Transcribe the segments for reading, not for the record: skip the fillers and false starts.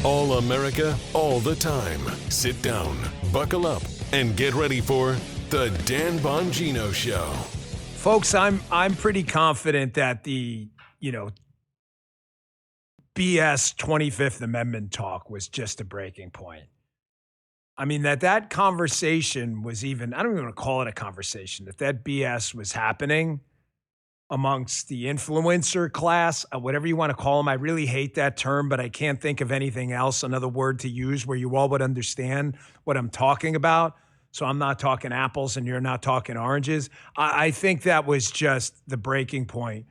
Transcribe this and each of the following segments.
All America, all the time. Sit down, buckle up, and get ready for the Dan Bongino Show. Folks, I'm pretty confident that the, BS 25th Amendment talk was just a breaking point. I mean, that conversation was even, I don't even want to call it a conversation, that BS was happening amongst the influencer class, whatever you want to call them. I really hate that term, but I can't think of anything else, another word to use where you all would understand what I'm talking about. So I'm not talking apples and you're not talking oranges. I think that was just the breaking point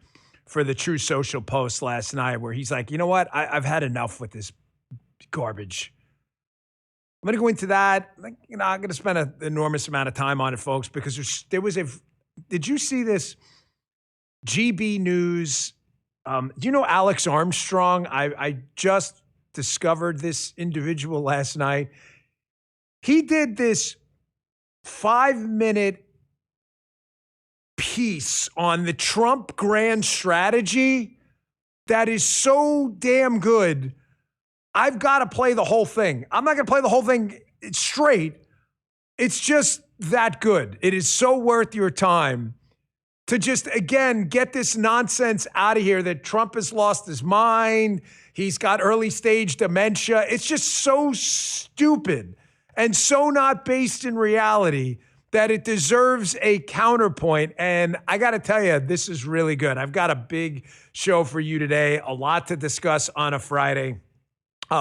for the True Social post last night where he's like, you know what? I've had enough with this garbage. I'm going to go into that. I'm going to spend an enormous amount of time on it, folks, because did you see this? GB News. Do you know Alex Armstrong? I just discovered this individual last night. He did this 5-minute piece on the Trump grand strategy that is so damn good. I've got to play the whole thing. I'm not going to play the whole thing straight. It's just that good. It is so worth your time to just, again, get this nonsense out of here that Trump has lost his mind. He's got early stage dementia. It's just so stupid and so not based in reality that it deserves a counterpoint. And I got to tell you, this is really good. I've got a big show for you today, a lot to discuss on a Friday.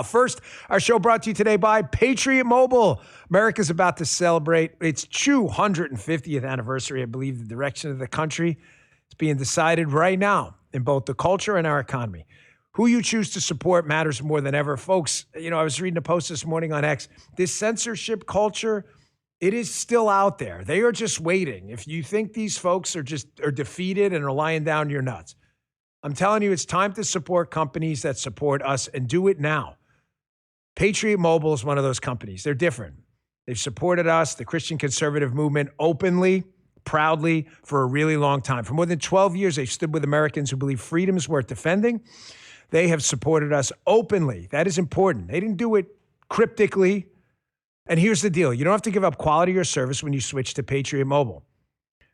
First, our show brought to you today by Patriot Mobile. America's about to celebrate its 250th anniversary. I believe the direction of the country is being decided right now in both the culture and our economy. Who you choose to support matters more than ever. Folks, I was reading a post this morning on X. This censorship culture, it is still out there. They are just waiting. If you think these folks are defeated and are lying down, you're nuts. I'm telling you, it's time to support companies that support us and do it now. Patriot Mobile is one of those companies. They're different. They've supported us, the Christian conservative movement, openly, proudly for a really long time. For more than 12 years, they've stood with Americans who believe freedom is worth defending. They have supported us openly. That is important. They didn't do it cryptically. And here's the deal. You don't have to give up quality or service when you switch to Patriot Mobile.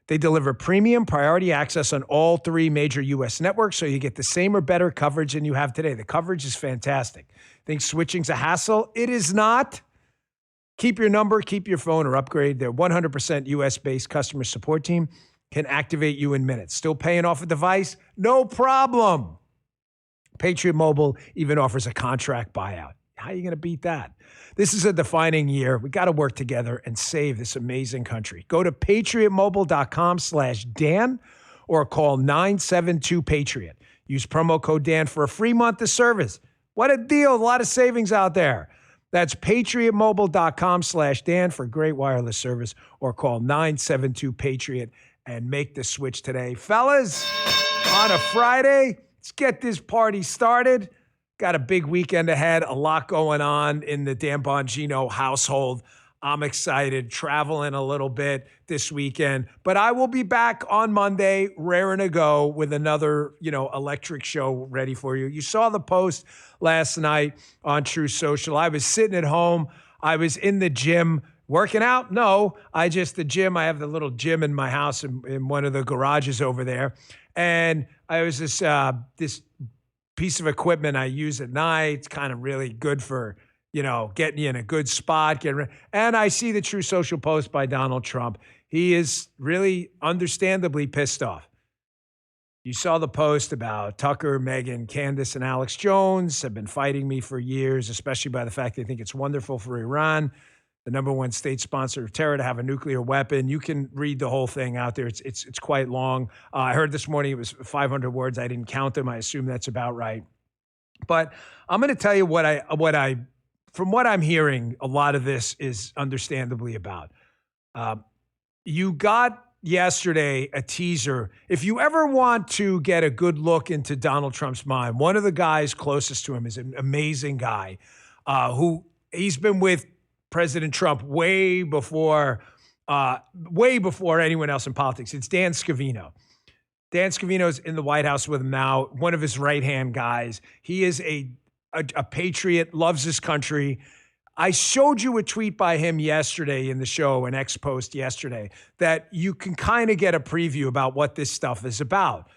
They deliver premium priority access on all 3 major U.S. networks, so you get the same or better coverage than you have today. The coverage is fantastic. Think switching's a hassle? It is not. Keep your number, keep your phone, or upgrade. Their 100% U.S.-based customer support team can activate you in minutes. Still paying off a device? No problem. Patriot Mobile even offers a contract buyout. How are you going to beat that? This is a defining year. We got to work together and save this amazing country. Go to patriotmobile.com/Dan or call 972-PATRIOT. Use promo code Dan for a free month of service. What a deal. A lot of savings out there. That's patriotmobile.com/Dan for great wireless service or call 972-PATRIOT and make the switch today. Fellas, on a Friday, let's get this party started. Got a big weekend ahead, a lot going on in the Dan Bongino household. I'm excited, traveling a little bit this weekend, but I will be back on Monday, raring to go with another, electric show ready for you. You saw the post last night on True Social. I was sitting at home. I was in the gym working out. No, the gym. I have the little gym in my house in one of the garages over there. And I was this piece of equipment I use at night. It's kind of really good for, getting you in a good spot. And I see the True Social post by Donald Trump. He is really understandably pissed off. You saw the post about Tucker, Meghan, Candace, and Alex Jones have been fighting me for years, especially by the fact they think it's wonderful for Iran, the number one state sponsor of terror, to have a nuclear weapon. You can read the whole thing out there. It's quite long. I heard this morning it was 500 words. I didn't count them. I assume that's about right. But I'm going to tell you from what I'm hearing, a lot of this is understandably about. You got yesterday a teaser. If you ever want to get a good look into Donald Trump's mind, one of the guys closest to him is an amazing guy who he's been with President Trump way before anyone else in politics. It's Dan Scavino. Dan Scavino's in the White House with him now, one of his right-hand guys. He is a patriot, loves his country. I showed you a tweet by him yesterday in the show, an ex post yesterday, that you can kind of get a preview about what this stuff is about.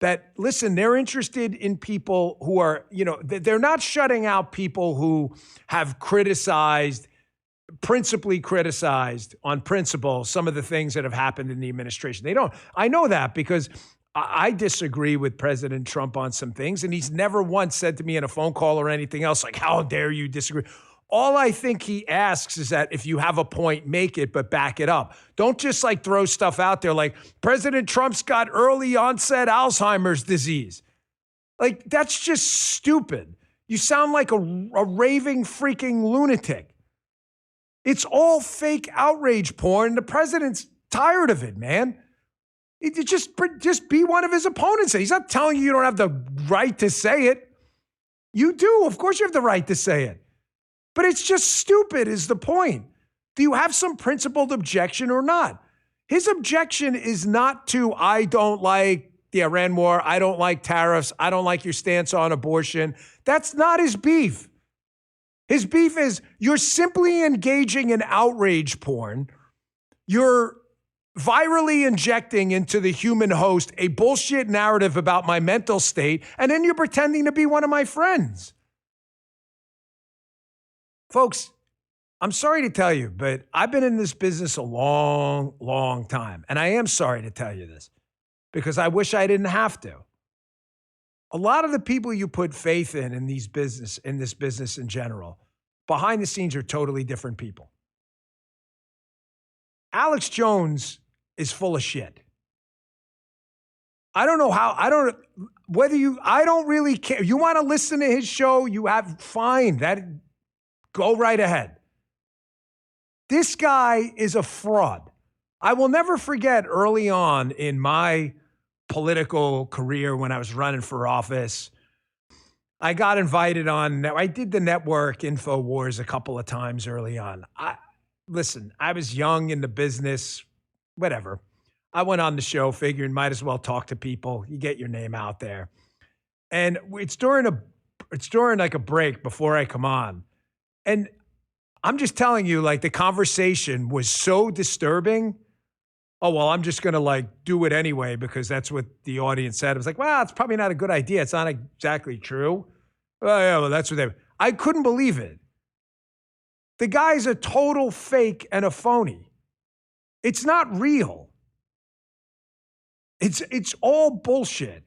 That, listen, they're interested in people who are, they're not shutting out people who have principally criticized on principle some of the things that have happened in the administration. They don't. I know that because I disagree with President Trump on some things, and he's never once said to me in a phone call or anything else like, how dare you disagree? All I think he asks is that if you have a point, make it, but back it up. Don't just like throw stuff out there like President Trump's got early onset Alzheimer's disease. Like, that's just stupid. You sound like a raving freaking lunatic. It's all fake outrage porn. The president's tired of it, man. Just be one of his opponents. He's not telling you don't have the right to say it. You do. Of course you have the right to say it. But it's just stupid is the point. Do you have some principled objection or not? His objection is not to, I don't like the Iran war. I don't like tariffs. I don't like your stance on abortion. That's not his beef. His beef is you're simply engaging in outrage porn. You're virally injecting into the human host a bullshit narrative about my mental state, and then you're pretending to be one of my friends. Folks, I'm sorry to tell you, but I've been in this business a long, long time. And I am sorry to tell you this because I wish I didn't have to. A lot of the people you put faith in this business in general, behind the scenes are totally different people. Alex Jones is full of shit. I don't know how, I don't really care. You want to listen to his show, fine. Go right ahead. This guy is a fraud. I will never forget early on in my political career when I was running for office, I got invited on, I did the network InfoWars a couple of times early on. Listen, I was young in the business, whatever. I went on the show figuring might as well talk to people. You get your name out there. And it's during like a break before I come on. And I'm just telling you, like, the conversation was so disturbing. Oh, well, I'm just going to like do it anyway because that's what the audience said. I was like, well, it's probably not a good idea. It's not exactly true. Oh, yeah, well, that's what I couldn't believe it. The guy's a total fake and a phony. It's not real. It's all bullshit.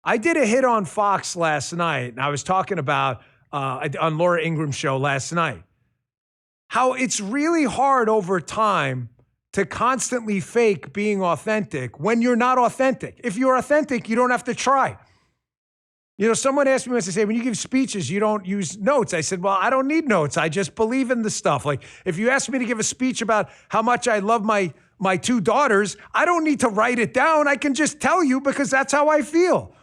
I did a hit on Fox last night, and I was talking about on Laura Ingram's show last night, how it's really hard over time to constantly fake being authentic when you're not authentic. If you're authentic, you don't have to try. Someone asked me once, they say, when you give speeches, you don't use notes. I said, well, I don't need notes. I just believe in the stuff. Like, if you ask me to give a speech about how much I love my two daughters, I don't need to write it down. I can just tell you because that's how I feel.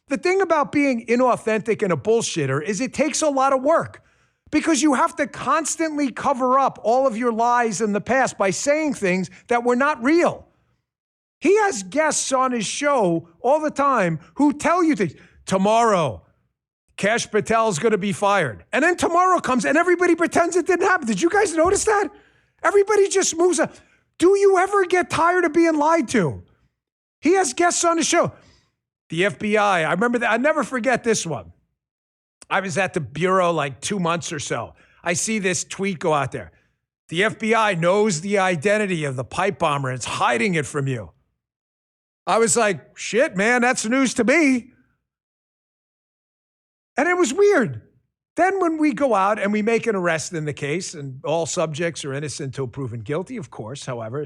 The thing about being inauthentic and a bullshitter is it takes a lot of work because you have to constantly cover up all of your lies in the past by saying things that were not real. He has guests on his show all the time who tell you things. Tomorrow, Kash Patel is going to be fired. And then tomorrow comes and everybody pretends it didn't happen. Did you guys notice that? Everybody just moves up. Do you ever get tired of being lied to? He has guests on the show. The FBI, I remember that. I never forget this one. I was at the Bureau like 2 months or so. I see this tweet go out there. The FBI knows the identity of the pipe bomber and it's hiding it from you. I was like, shit, man, that's news to me. And it was weird. Then when we go out and we make an arrest in the case, and all subjects are innocent until proven guilty, of course, however,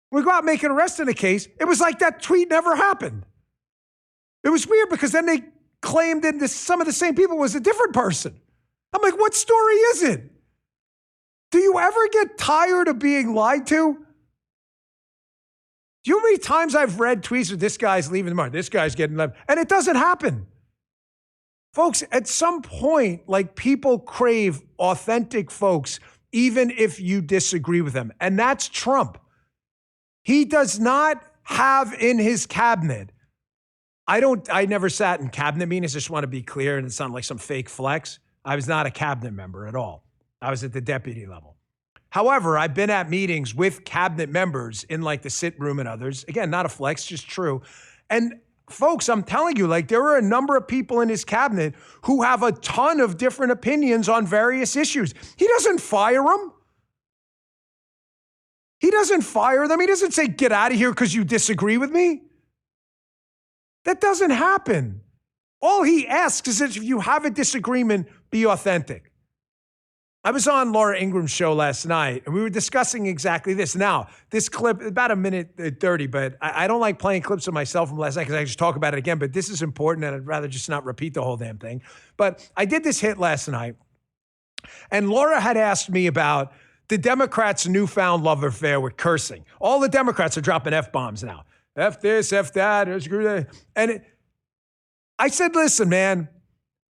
we go out and make an arrest in the case, it was like that tweet never happened. It was weird because then they claimed that some of the same people was a different person. I'm like, what story is it? Do you ever get tired of being lied to? Do you know how many times I've read tweets of this guy's leaving the market, this guy's getting left, and it doesn't happen. Folks, at some point, like, people crave authentic folks, even if you disagree with them. And that's Trump. He does not have in his cabinet I never sat in cabinet meetings. I just want to be clear, and it's not like some fake flex. I was not a cabinet member at all. I was at the deputy level. However, I've been at meetings with cabinet members in like the sit room and others. Again, not a flex, just true. And folks, I'm telling you, like there are a number of people in his cabinet who have a ton of different opinions on various issues. He doesn't fire them. He doesn't fire them. He doesn't say, get out of here because you disagree with me. That doesn't happen. All he asks is that if you have a disagreement, be authentic. I was on Laura Ingram's show last night, and we were discussing exactly this. Now, this clip, about 1:30, but I don't like playing clips of myself from last night because I just talk about it again, but this is important, and I'd rather just not repeat the whole damn thing. But I did this hit last night, and Laura had asked me about the Democrats' newfound love affair with cursing. All the Democrats are dropping F-bombs now. F this, F that, screw that. And I said, listen, man,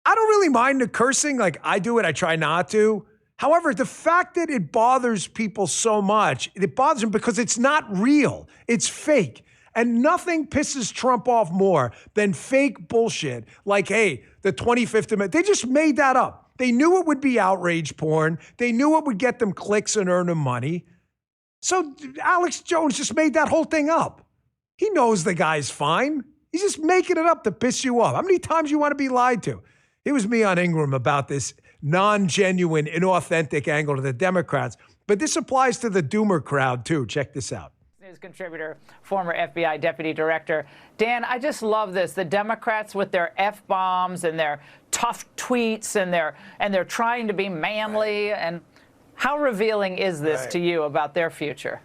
I don't really mind the cursing. Like, I do it. I try not to. However, the fact that it bothers people so much, it bothers them because it's not real. It's fake. And nothing pisses Trump off more than fake bullshit. Like, hey, the 25th Amendment, they just made that up. They knew it would be outrage porn. They knew it would get them clicks and earn them money. So Alex Jones just made that whole thing up. He knows the guy's fine. He's just making it up to piss you off. How many times you want to be lied to? It was me on Ingram about this non-genuine, inauthentic angle to the Democrats. But this applies to the doomer crowd, too. Check this out. News contributor, former FBI deputy director. Dan, I just love this. The Democrats with their F-bombs and their tough tweets and they're trying to be manly. Right. And how revealing is this to you about their future?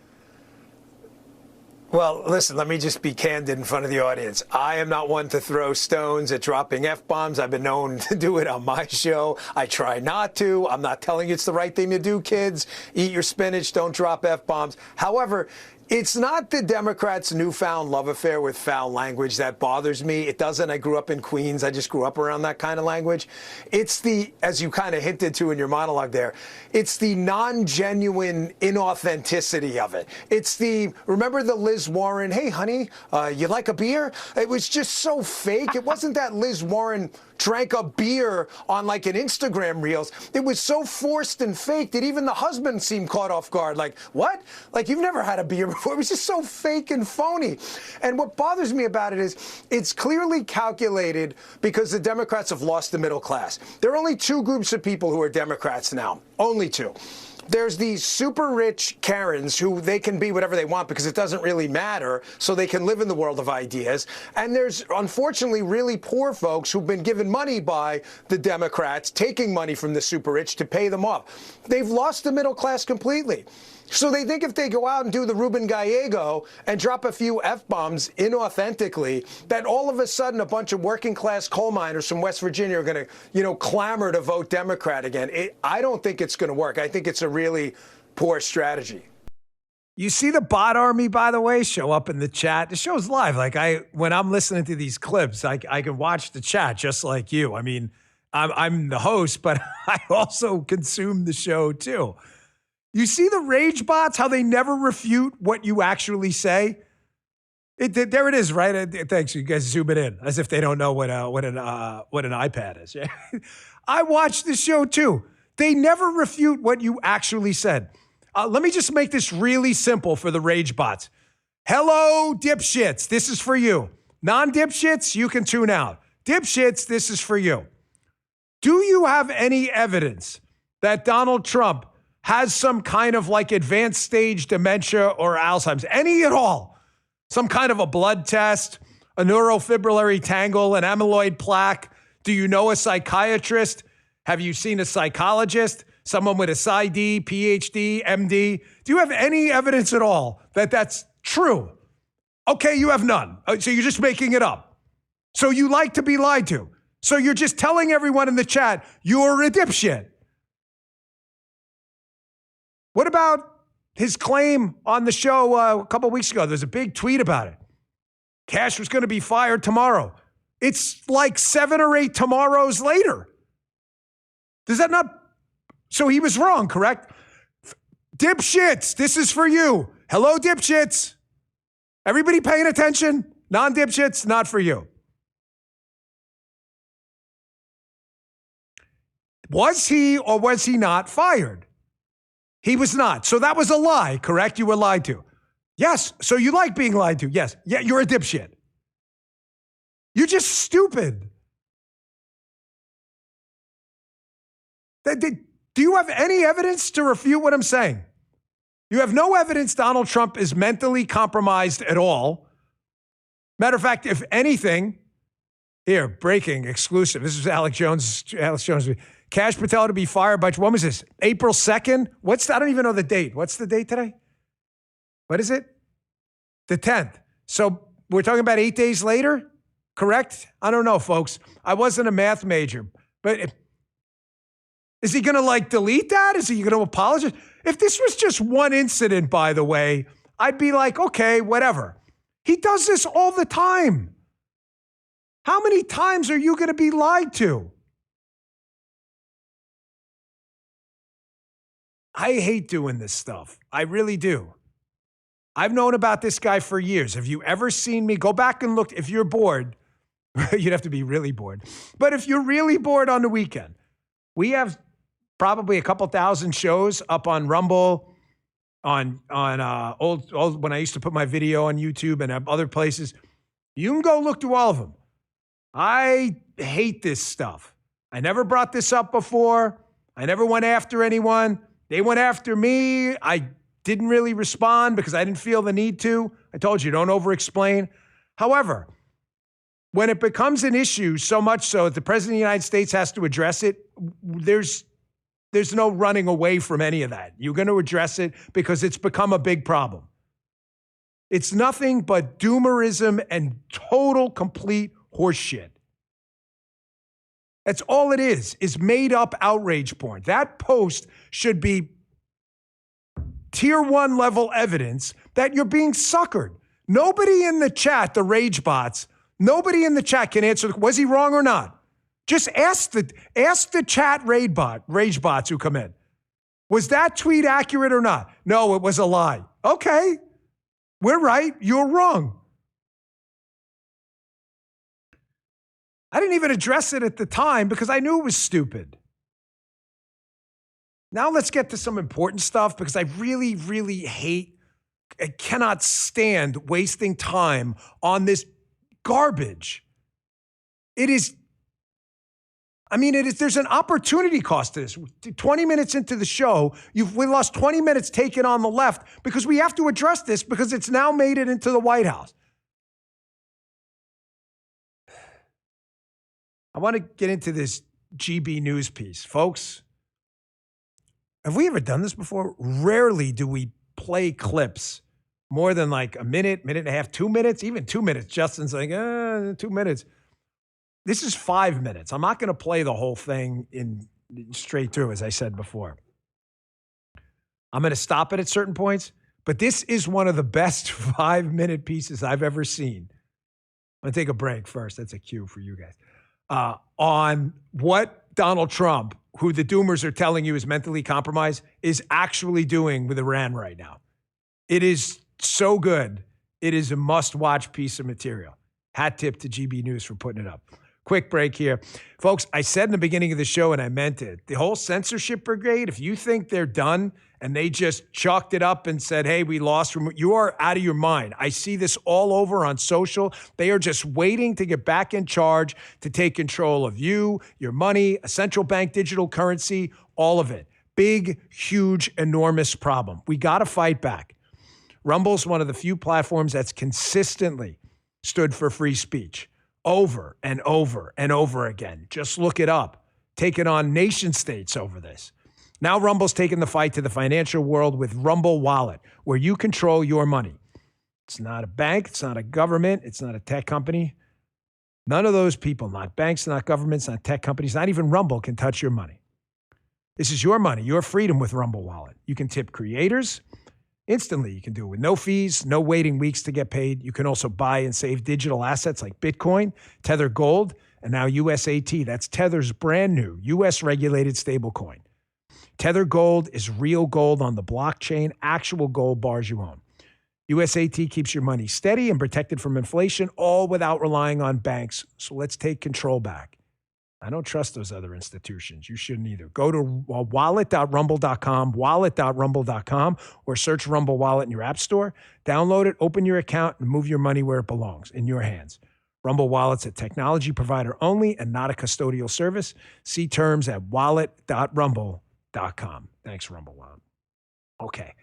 Well, listen, let me just be candid in front of the audience. I am not one to throw stones at dropping F-bombs. I've been known to do it on my show. I try not to. I'm not telling you it's the right thing to do, kids. Eat your spinach, don't drop F-bombs. However, it's not the Democrats' newfound love affair with foul language that bothers me. It doesn't. I grew up in Queens. I just grew up around that kind of language. It's the, as you kind of hinted to in your monologue there, it's the non-genuine inauthenticity of it. It's the, remember the Liz Warren, hey, honey, you like a beer? It was just so fake. It wasn't that Liz Warren drank a beer on like an Instagram Reels. It was so forced and fake that even the husband seemed caught off guard. Like, what? Like, you've never had a beer before. It was just so fake and phony. And what bothers me about it is it's clearly calculated because the Democrats have lost the middle class. There are only two groups of people who are Democrats now. Only two. There's these super rich Karens who they can be whatever they want because it doesn't really matter, so they can live in the world of ideas. And there's, unfortunately, really poor folks who've been given money by the Democrats, taking money from the super rich to pay them off. They've lost the middle class completely. So they think if they go out and do the Ruben Gallego and drop a few F-bombs inauthentically, that all of a sudden a bunch of working class coal miners from West Virginia are going to, clamor to vote Democrat again. I don't think it's going to work. I think it's a really poor strategy. You see the bot army, by the way, show up in the chat. The show's live. Like when I'm listening to these clips, I can watch the chat just like you. I mean, I'm the host, but I also consume the show too. You see the rage bots, how they never refute what you actually say? There it is, right? Thanks. You guys zoom it in as if they don't know what an iPad is. Yeah. I watched the show too. They never refute what you actually said. Let me just make this really simple for the rage bots. Hello, dipshits. This is for you. Non-dipshits, you can tune out. Dipshits, this is for you. Do you have any evidence that Donald Trump has some kind of like advanced stage dementia or Alzheimer's, any at all? Some kind of a blood test, a neurofibrillary tangle, an amyloid plaque? Do you know a psychiatrist? Have you seen a psychologist? Someone with a PsyD, PhD, MD? Do you have any evidence at all that that's true? Okay, you have none. So you're just making it up. So you like to be lied to. So you're just telling everyone in the chat, you're a dipshit. What about his claim on the show a couple of weeks ago? There's a big tweet about it. Cash was going to be fired tomorrow. It's like 7 or 8 tomorrows later. Does that not? So he was wrong, correct? Dipshits, this is for you. Hello, dipshits. Everybody paying attention? Non-dipshits, not for you. Was he or was he not fired? He was not. So that was a lie, correct? You were lied to. Yes. So you like being lied to. Yes. Yeah, you're a dipshit. You're just stupid. Do you have any evidence to refute what I'm saying? You have no evidence Donald Trump is mentally compromised at all. Matter of fact, if anything, here, breaking, exclusive. This is Alex Jones. Kash Patel to be fired by, when was this? April 2nd? I don't even know the date. What's the date today? What is it? The 10th. So we're talking about 8 days later? Correct? I don't know, folks. I wasn't a math major. But is he going to delete that? Is he going to apologize? If this was just one incident, by the way, I'd be like, okay, whatever. He does this all the time. How many times are you going to be lied to? I hate doing this stuff. I really do. I've known about this guy for years. Have you ever seen me? Go back and look. If you're bored, you'd have to be really bored. But if you're really bored on the weekend, we have probably a couple thousand shows up on Rumble, on old when I used to put my video on YouTube and other places. You can go look through all of them. I hate this stuff. I never brought this up before. I never went after anyone. They went after me. I didn't really respond because I didn't feel the need to. I told you, don't over-explain. However, when it becomes an issue so much so that the President of the United States has to address it, there's no running away from any of that. You're going to address it because it's become a big problem. It's nothing but doomerism and total, complete horseshit. That's all it is made up outrage porn. That post should be tier 1 level evidence that you're being suckered. Nobody in the chat, the rage bots, nobody in the chat can answer, was he wrong or not? Just ask the chat rage bots who come in. Was that tweet accurate or not? No, it was a lie. Okay, we're right, you're wrong. I didn't even address it at the time because I knew it was stupid. Now let's get to some important stuff because I really, really I cannot stand wasting time on this garbage. There's an opportunity cost to this. 20 minutes into the show, we lost 20 minutes taken on the left because we have to address this because it's now made it into the White House. I want to get into this GB News piece. Folks, have we ever done this before? Rarely do we play clips more than like a minute, minute and a half, 2 minutes, even 2 minutes. Justin's like, 2 minutes. This is 5 minutes. I'm not going to play the whole thing in straight through, as I said before. I'm going to stop it at certain points, but this is one of the best 5-minute pieces I've ever seen. I'm going to take a break first. That's a cue for you guys. On what Donald Trump, who the doomers are telling you is mentally compromised, is actually doing with Iran right now. It is so good. It is a must-watch piece of material. Hat tip to GB News for putting it up. Quick break here. Folks, I said in the beginning of the show, and I meant it, the whole censorship brigade, if you think they're done and they just chalked it up and said, hey, we lost, you are out of your mind. I see this all over on social. They are just waiting to get back in charge to take control of you, your money, a central bank digital currency, all of it. Big, huge, enormous problem. We got to fight back. Rumble's one of the few platforms that's consistently stood for free speech. Over and over and over again. Just look it up. Taking on nation states over this. Now Rumble's taking the fight to the financial world with Rumble Wallet, where you control your money. It's not a bank. It's not a government. It's not a tech company. None of those people, not banks, not governments, not tech companies, not even Rumble can touch your money. This is your money, your freedom with Rumble Wallet. You can tip creators instantly. You can do it with no fees, no waiting weeks to get paid. You can also buy and save digital assets like Bitcoin, Tether Gold, and now USAT. That's Tether's brand new US regulated stablecoin. Tether Gold is real gold on the blockchain, actual gold bars you own. USAT keeps your money steady and protected from inflation, all without relying on banks. So let's take control back. I don't trust those other institutions. You shouldn't either. Go to wallet.rumble.com, wallet.rumble.com, or search Rumble Wallet in your app store. Download it, open your account, and move your money where it belongs, in your hands. Rumble Wallet's a technology provider only and not a custodial service. See terms at wallet.rumble.com. Thanks, Rumble Wallet. Okay.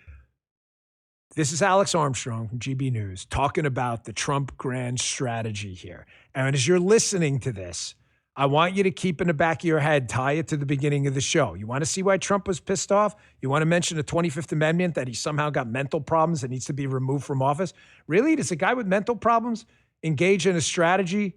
This is Alex Armstrong from GB News talking about the Trump grand strategy here. And as you're listening to this, I want you to keep in the back of your head, tie it to the beginning of the show. You want to see why Trump was pissed off? You want to mention the 25th Amendment, that he somehow got mental problems and needs to be removed from office? Really? Does a guy with mental problems engage in a strategy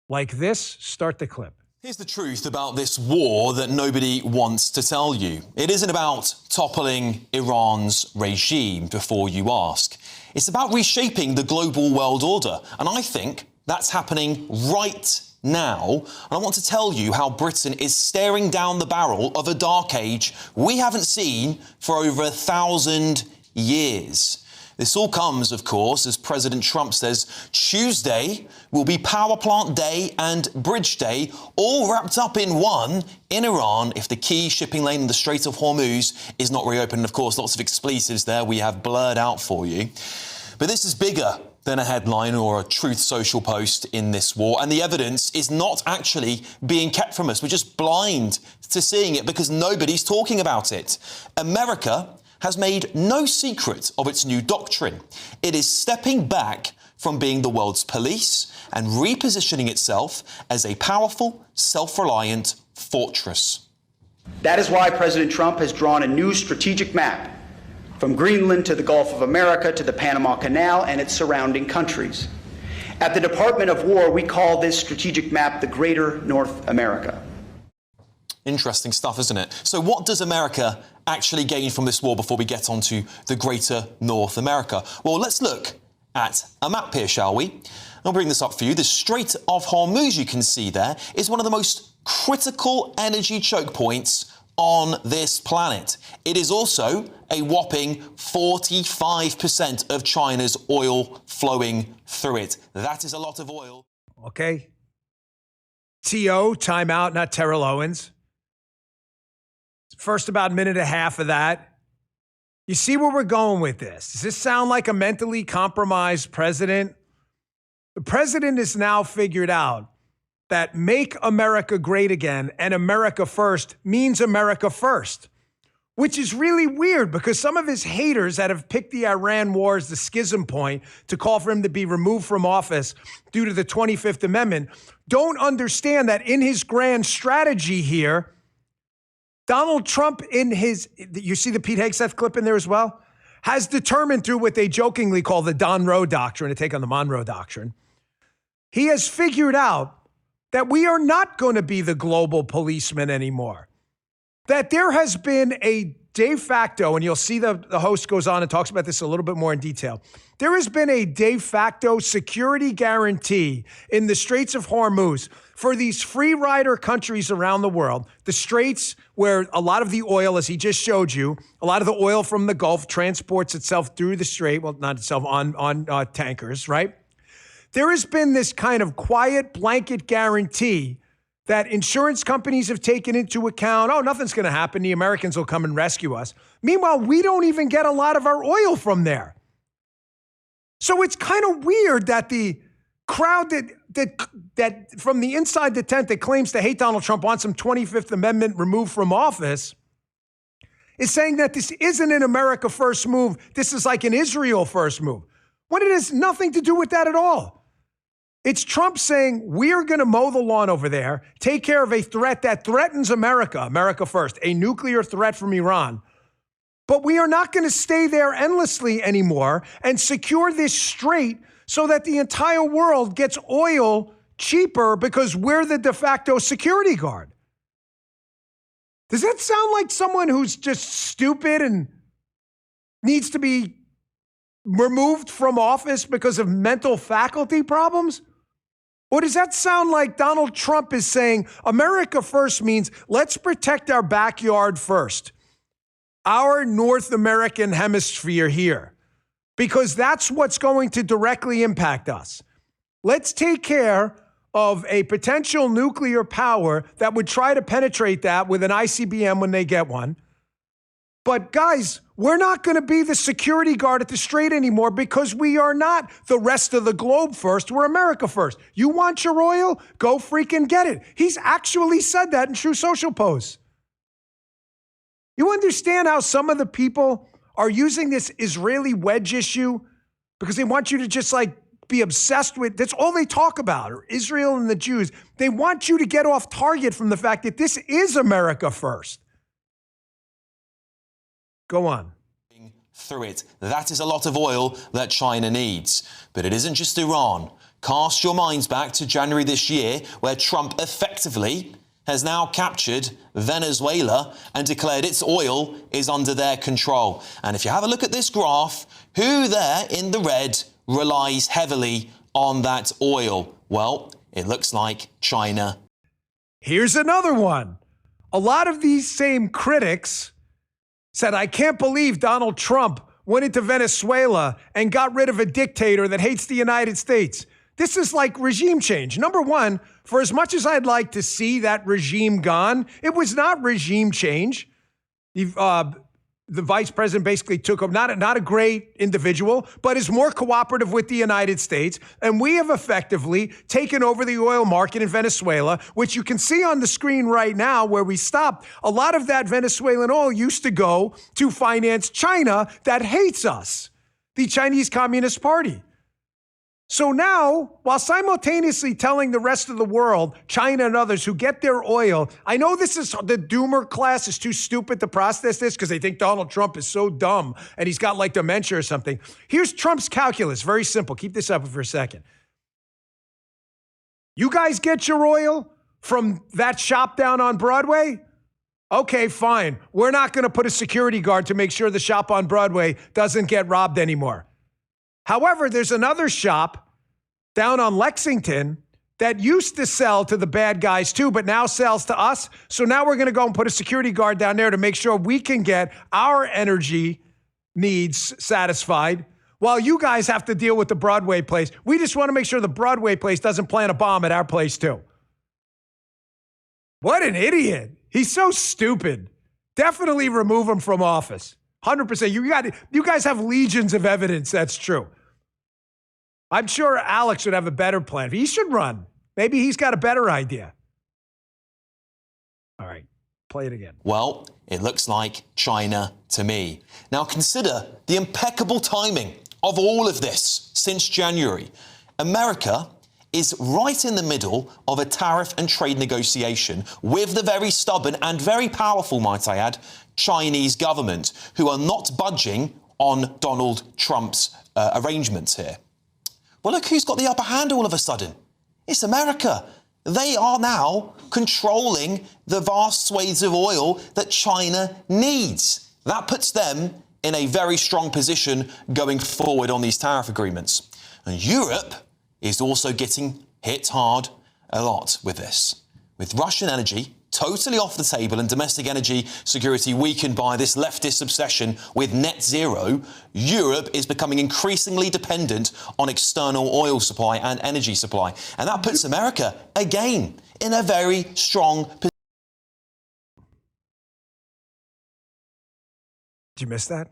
like this? Start the clip. Here's the truth about this war that nobody wants to tell you. It isn't about toppling Iran's regime before you ask. It's about reshaping the global world order. And I think that's happening right now. And I want to tell you how Britain is staring down the barrel of a dark age we haven't seen for over 1,000 years. This all comes, of course, as President Trump says Tuesday will be Power Plant Day and Bridge Day, all wrapped up in one in Iran if the key shipping lane in the Strait of Hormuz is not reopened. And of course, lots of expletives there we have blurred out for you. But this is bigger than a headline or a Truth Social post in this war. And the evidence is not actually being kept from us. We're just blind to seeing it because nobody's talking about it. America has made no secret of its new doctrine. It is stepping back from being the world's police and repositioning itself as a powerful, self-reliant fortress. That is why President Trump has drawn a new strategic map from Greenland to the Gulf of America to the Panama Canal and its surrounding countries. At the Department of War, we call this strategic map the Greater North America. Interesting stuff, isn't it? So what does America actually gain from this war before we get on to the Greater North America? Well, let's look at a map here, shall we? I'll bring this up for you. The Strait of Hormuz, you can see there, is one of the most critical energy choke points on this planet. It is also a whopping 45% of China's oil flowing through it. That is a lot of oil. Okay. T.O., timeout, not Terrell Owens. First about a minute and a half of that. You see where we're going with this? Does this sound like a mentally compromised president? The president has now figured out that make America great again and America first means America first, which is really weird because some of his haters that have picked the Iran war as the schism point to call for him to be removed from office due to the 25th Amendment don't understand that in his grand strategy here, Donald Trump you see the Pete Hegseth clip in there as well, has determined through what they jokingly call the Don Roe Doctrine, to take on the Monroe Doctrine. He has figured out that we are not going to be the global policeman anymore. That there has been a de facto, and you'll see the host goes on and talks about this a little bit more in detail. There has been a de facto security guarantee in the Straits of Hormuz for these free rider countries around the world. The Straits, where a lot of the oil, as he just showed you, a lot of the oil from the Gulf transports itself through the Strait, well, not itself, on tankers, right? There has been this kind of quiet blanket guarantee that insurance companies have taken into account. Oh, nothing's going to happen. The Americans will come and rescue us. Meanwhile, we don't even get a lot of our oil from there. So it's kind of weird that the crowd that from the inside the tent that claims to hate Donald Trump, wants some 25th Amendment removed from office, is saying that this isn't an America first move. This is like an Israel first move. When it has nothing to do with that at all. It's Trump saying, we're going to mow the lawn over there, take care of a threat that threatens America, America first, a nuclear threat from Iran. But we are not going to stay there endlessly anymore and secure this strait so that the entire world gets oil cheaper because we're the de facto security guard. Does that sound like someone who's just stupid and needs to be removed from office because of mental faculty problems? Or does that sound like Donald Trump is saying America first means let's protect our backyard first, our North American hemisphere here, because that's what's going to directly impact us. Let's take care of a potential nuclear power that would try to penetrate that with an ICBM when they get one. But guys, we're not going to be the security guard at the Strait anymore because we are not the rest of the globe first. We're America first. You want your oil? Go freaking get it. He's actually said that in True Social posts. You understand how some of the people are using this Israeli wedge issue because they want you to just like be obsessed with, that's all they talk about, or Israel and the Jews. They want you to get off target from the fact that this is America first. Go on. Through it. That is a lot of oil that China needs. But it isn't just Iran. Cast your minds back to January this year, where Trump effectively has now captured Venezuela and declared its oil is under their control. And if you have a look at this graph, who there in the red relies heavily on that oil? Well, it looks like China. Here's another one. A lot of these same critics said, I can't believe Donald Trump went into Venezuela and got rid of a dictator that hates the United States. This is like regime change. Number one, for as much as I'd like to see that regime gone, it was not regime change. The vice president basically took him, not a great individual, but is more cooperative with the United States. And we have effectively taken over the oil market in Venezuela, which you can see on the screen right now where we stopped. A lot of that Venezuelan oil used to go to finance China that hates us, the Chinese Communist Party. So now, while simultaneously telling the rest of the world, China and others who get their oil, I know this is the doomer class is too stupid to process this because they think Donald Trump is so dumb and he's got like dementia or something. Here's Trump's calculus. Very simple. Keep this up for a second. You guys get your oil from that shop down on Broadway? Okay, fine. We're not going to put a security guard to make sure the shop on Broadway doesn't get robbed anymore. However, there's another shop down on Lexington that used to sell to the bad guys too, but now sells to us. So now we're going to go and put a security guard down there to make sure we can get our energy needs satisfied while you guys have to deal with the Broadway place. We just want to make sure the Broadway place doesn't plant a bomb at our place too. What an idiot. He's so stupid. Definitely remove him from office. 100%. You guys have legions of evidence that's true. I'm sure Alex would have a better plan. He should run. Maybe he's got a better idea. All right, play it again. Well, it looks like China to me. Now consider the impeccable timing of all of this since January. America is right in the middle of a tariff and trade negotiation with the very stubborn and very powerful, might I add, Chinese government, who are not budging on Donald Trump's arrangements here. Well, look who's got the upper hand all of a sudden. It's America. They are now controlling the vast swathes of oil that China needs. That puts them in a very strong position going forward on these tariff agreements. And Europe is also getting hit hard a lot with this. With Russian energy totally off the table and domestic energy security weakened by this leftist obsession with net zero, Europe is becoming increasingly dependent on external oil supply and energy supply. And that puts America, again, in a very strong position. Did you miss that?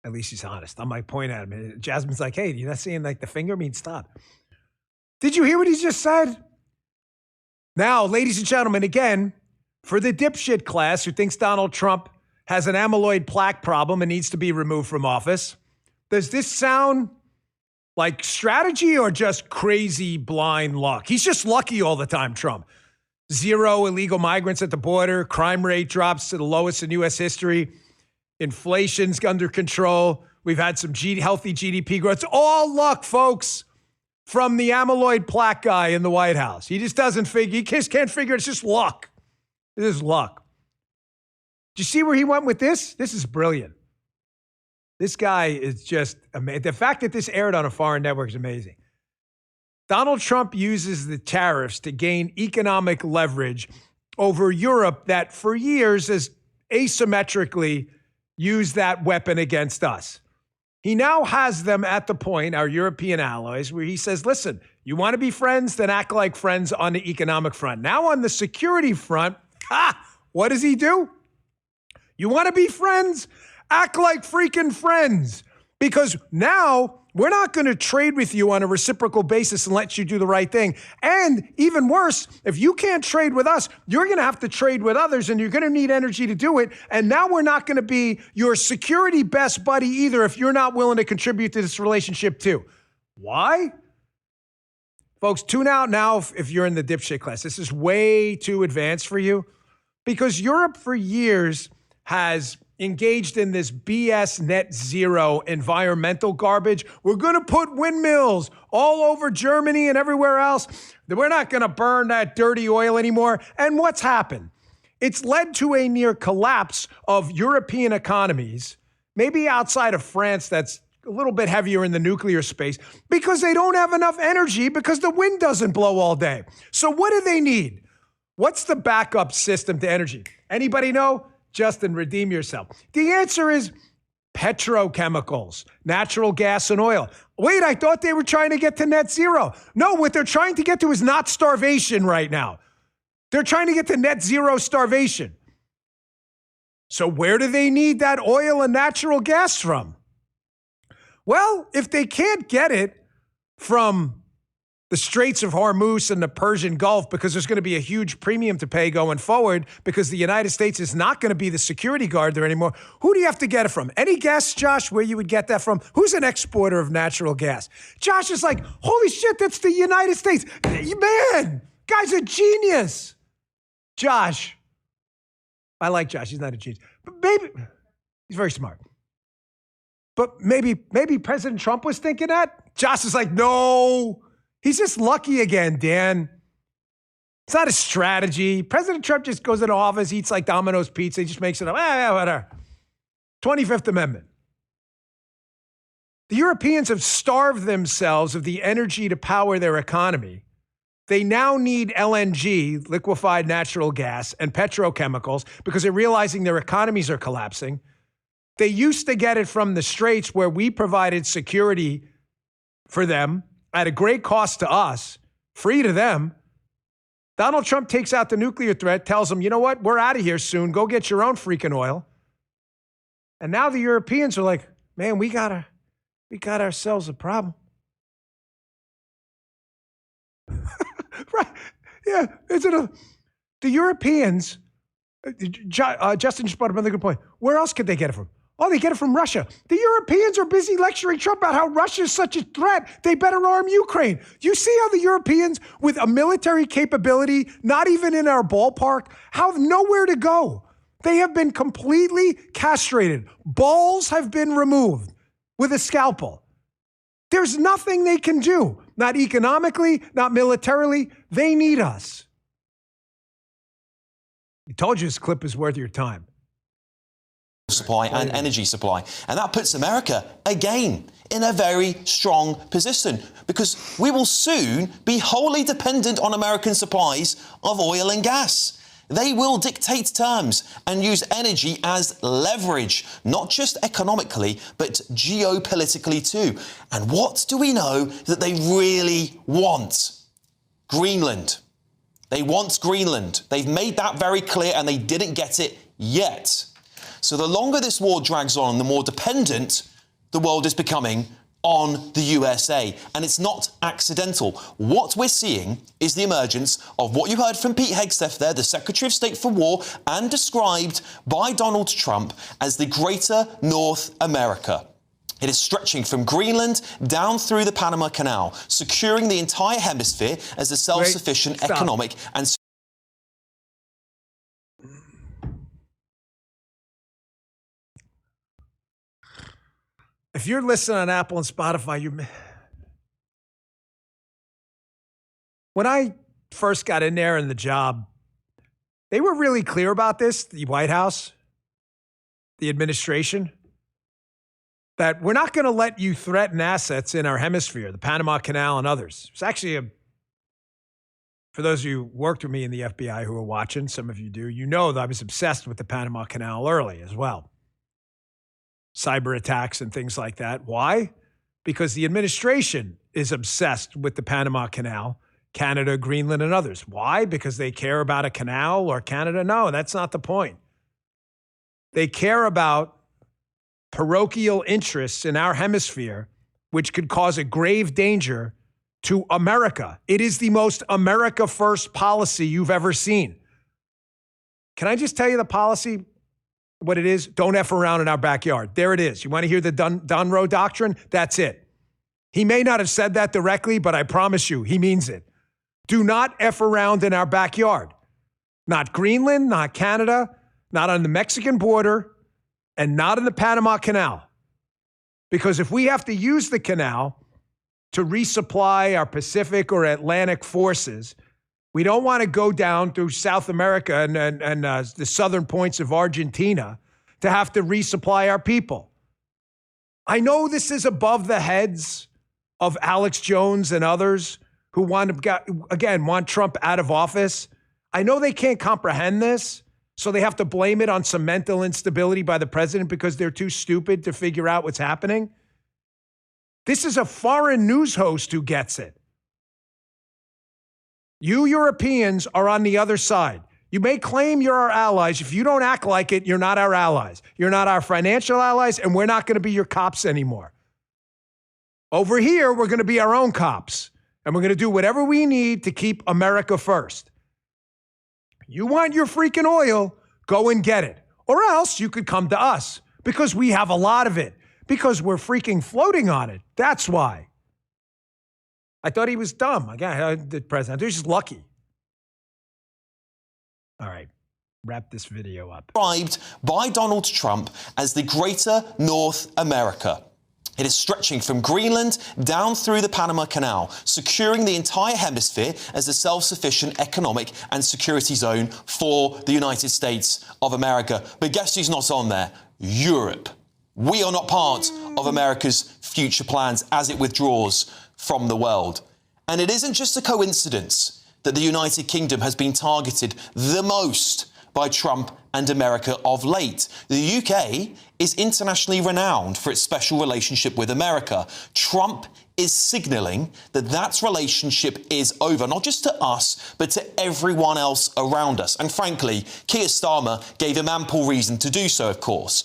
At least he's honest. I might point at him. Jasmine's like, hey, you're not seeing like the finger means stop. Did you hear what he just said? Now, ladies and gentlemen, again, for the dipshit class who thinks Donald Trump has an amyloid plaque problem and needs to be removed from office, does this sound like strategy or just crazy blind luck? He's just lucky all the time, Trump. 0 illegal migrants at the border. Crime rate drops to the lowest in U.S. history. Inflation's under control. We've had some healthy GDP growth. It's all luck, folks, from the amyloid plaque guy in the White House. He just doesn't figure. He just can't figure. It's just luck. It is luck. Do you see where he went with this? This is brilliant. This guy is just amazing. The fact that this aired on a foreign network is amazing. Donald Trump uses the tariffs to gain economic leverage over Europe that for years has asymmetrically used that weapon against us. He now has them at the point, our European allies, where he says, listen, you want to be friends, then act like friends on the economic front. Now on the security front, what does he do? You want to be friends? Act like freaking friends. Because now we're not going to trade with you on a reciprocal basis and let you do the right thing. And even worse, if you can't trade with us, you're going to have to trade with others and you're going to need energy to do it. And now we're not going to be your security best buddy either if you're not willing to contribute to this relationship too. Why? Folks, tune out now if you're in the dipshit class. This is way too advanced for you because Europe for years has engaged in this BS net zero environmental garbage. We're going to put windmills all over Germany and everywhere else. We're not going to burn that dirty oil anymore. And what's happened? It's led to a near collapse of European economies, maybe outside of France that's a little bit heavier in the nuclear space, because they don't have enough energy because the wind doesn't blow all day. So what do they need? What's the backup system to energy? Anybody know? Justin, redeem yourself. The answer is petrochemicals, natural gas and oil. Wait, I thought they were trying to get to net zero. No, what they're trying to get to is not starvation right now. They're trying to get to net zero starvation. So where do they need that oil and natural gas from? Well, if they can't get it from the Straits of Hormuz and the Persian Gulf, because there's going to be a huge premium to pay going forward because the United States is not going to be the security guard there anymore. Who do you have to get it from? Any guess, Josh, where you would get that from? Who's an exporter of natural gas? Josh is like, holy shit, that's the United States. Man, guy's a genius. Josh, I like Josh. He's not a genius. But maybe, he's very smart. But maybe President Trump was thinking that. Josh is like, no. He's just lucky again, Dan. It's not a strategy. President Trump just goes into office, eats like Domino's pizza, he just makes it up. Whatever. 25th Amendment. The Europeans have starved themselves of the energy to power their economy. They now need LNG, liquefied natural gas, and petrochemicals because they're realizing their economies are collapsing. They used to get it from the Straits where we provided security for them at a great cost to us, free to them. Donald Trump takes out the nuclear threat, tells them, you know what, we're out of here soon. Go get your own freaking oil. And now the Europeans are like, man, we got ourselves a problem. Right. Yeah. The Europeans, Justin just brought up another good point. Where else could they get it from? Oh, they get it from Russia. The Europeans are busy lecturing Trump about how Russia is such a threat. They better arm Ukraine. You see how the Europeans, with a military capability, not even in our ballpark, have nowhere to go. They have been completely castrated. Balls have been removed with a scalpel. There's nothing they can do, not economically, not militarily. They need us. I told you this clip is worth your time. Supply and energy supply. And that puts America, again, in a very strong position because we will soon be wholly dependent on American supplies of oil and gas. They will dictate terms and use energy as leverage, not just economically, but geopolitically too. And what do we know that they really want? Greenland. They want Greenland. They've made that very clear and they didn't get it yet. So the longer this war drags on, the more dependent the world is becoming on the USA. And it's not accidental. What we're seeing is the emergence of what you heard from Pete Hegseth there, the Secretary of State for War, and described by Donald Trump as the Greater North America. It is stretching from Greenland down through the Panama Canal, securing the entire hemisphere as a self-sufficient economic and if you're listening on Apple and Spotify, when I first got in there in the job, they were really clear about this, the White House, the administration, that we're not going to let you threaten assets in our hemisphere, the Panama Canal and others. It's actually for those of you who worked with me in the FBI who are watching, some of you do, you know that I was obsessed with the Panama Canal early as well. cyber attacks and things like that. Why? Because the administration is obsessed with the Panama Canal, Canada, Greenland, and others. Why? Because they care about a canal or Canada? No, that's not the point. They care about parochial interests in our hemisphere, which could cause a grave danger to America. It is the most America first policy you've ever seen. Can I just tell you the policy, what it is? Don't F around in our backyard. There it is. You want to hear the Dunroe Doctrine? That's it. He may not have said that directly, but I promise you, he means it. Do not F around in our backyard. Not Greenland, not Canada, not on the Mexican border, and not in the Panama Canal. Because if we have to use the canal to resupply our Pacific or Atlantic forces, we don't want to go down through South America and the southern points of Argentina to have to resupply our people. I know this is above the heads of Alex Jones and others who want Trump out of office. I know they can't comprehend this, so they have to blame it on some mental instability by the president because they're too stupid to figure out what's happening. This is a foreign news host who gets it. You Europeans are on the other side. You may claim you're our allies. If you don't act like it, you're not our allies. You're not our financial allies, and we're not going to be your cops anymore. Over here, we're going to be our own cops, and we're going to do whatever we need to keep America first. You want your freaking oil, go and get it. Or else you could come to us because we have a lot of it, because we're freaking floating on it. That's why. I thought he was dumb. The president, he's just lucky. All right, wrap this video up. Described by Donald Trump as the Greater North America. It is stretching from Greenland down through the Panama Canal, securing the entire hemisphere as a self-sufficient economic and security zone for the United States of America. But guess who's not on there? Europe. We are not part of America's future plans as it withdraws from the world. And it isn't just a coincidence that the United Kingdom has been targeted the most by Trump and America of late. The UK is internationally renowned for its special relationship with America. Trump is signalling that that relationship is over, not just to us, but to everyone else around us. And frankly, Keir Starmer gave him ample reason to do so, of course.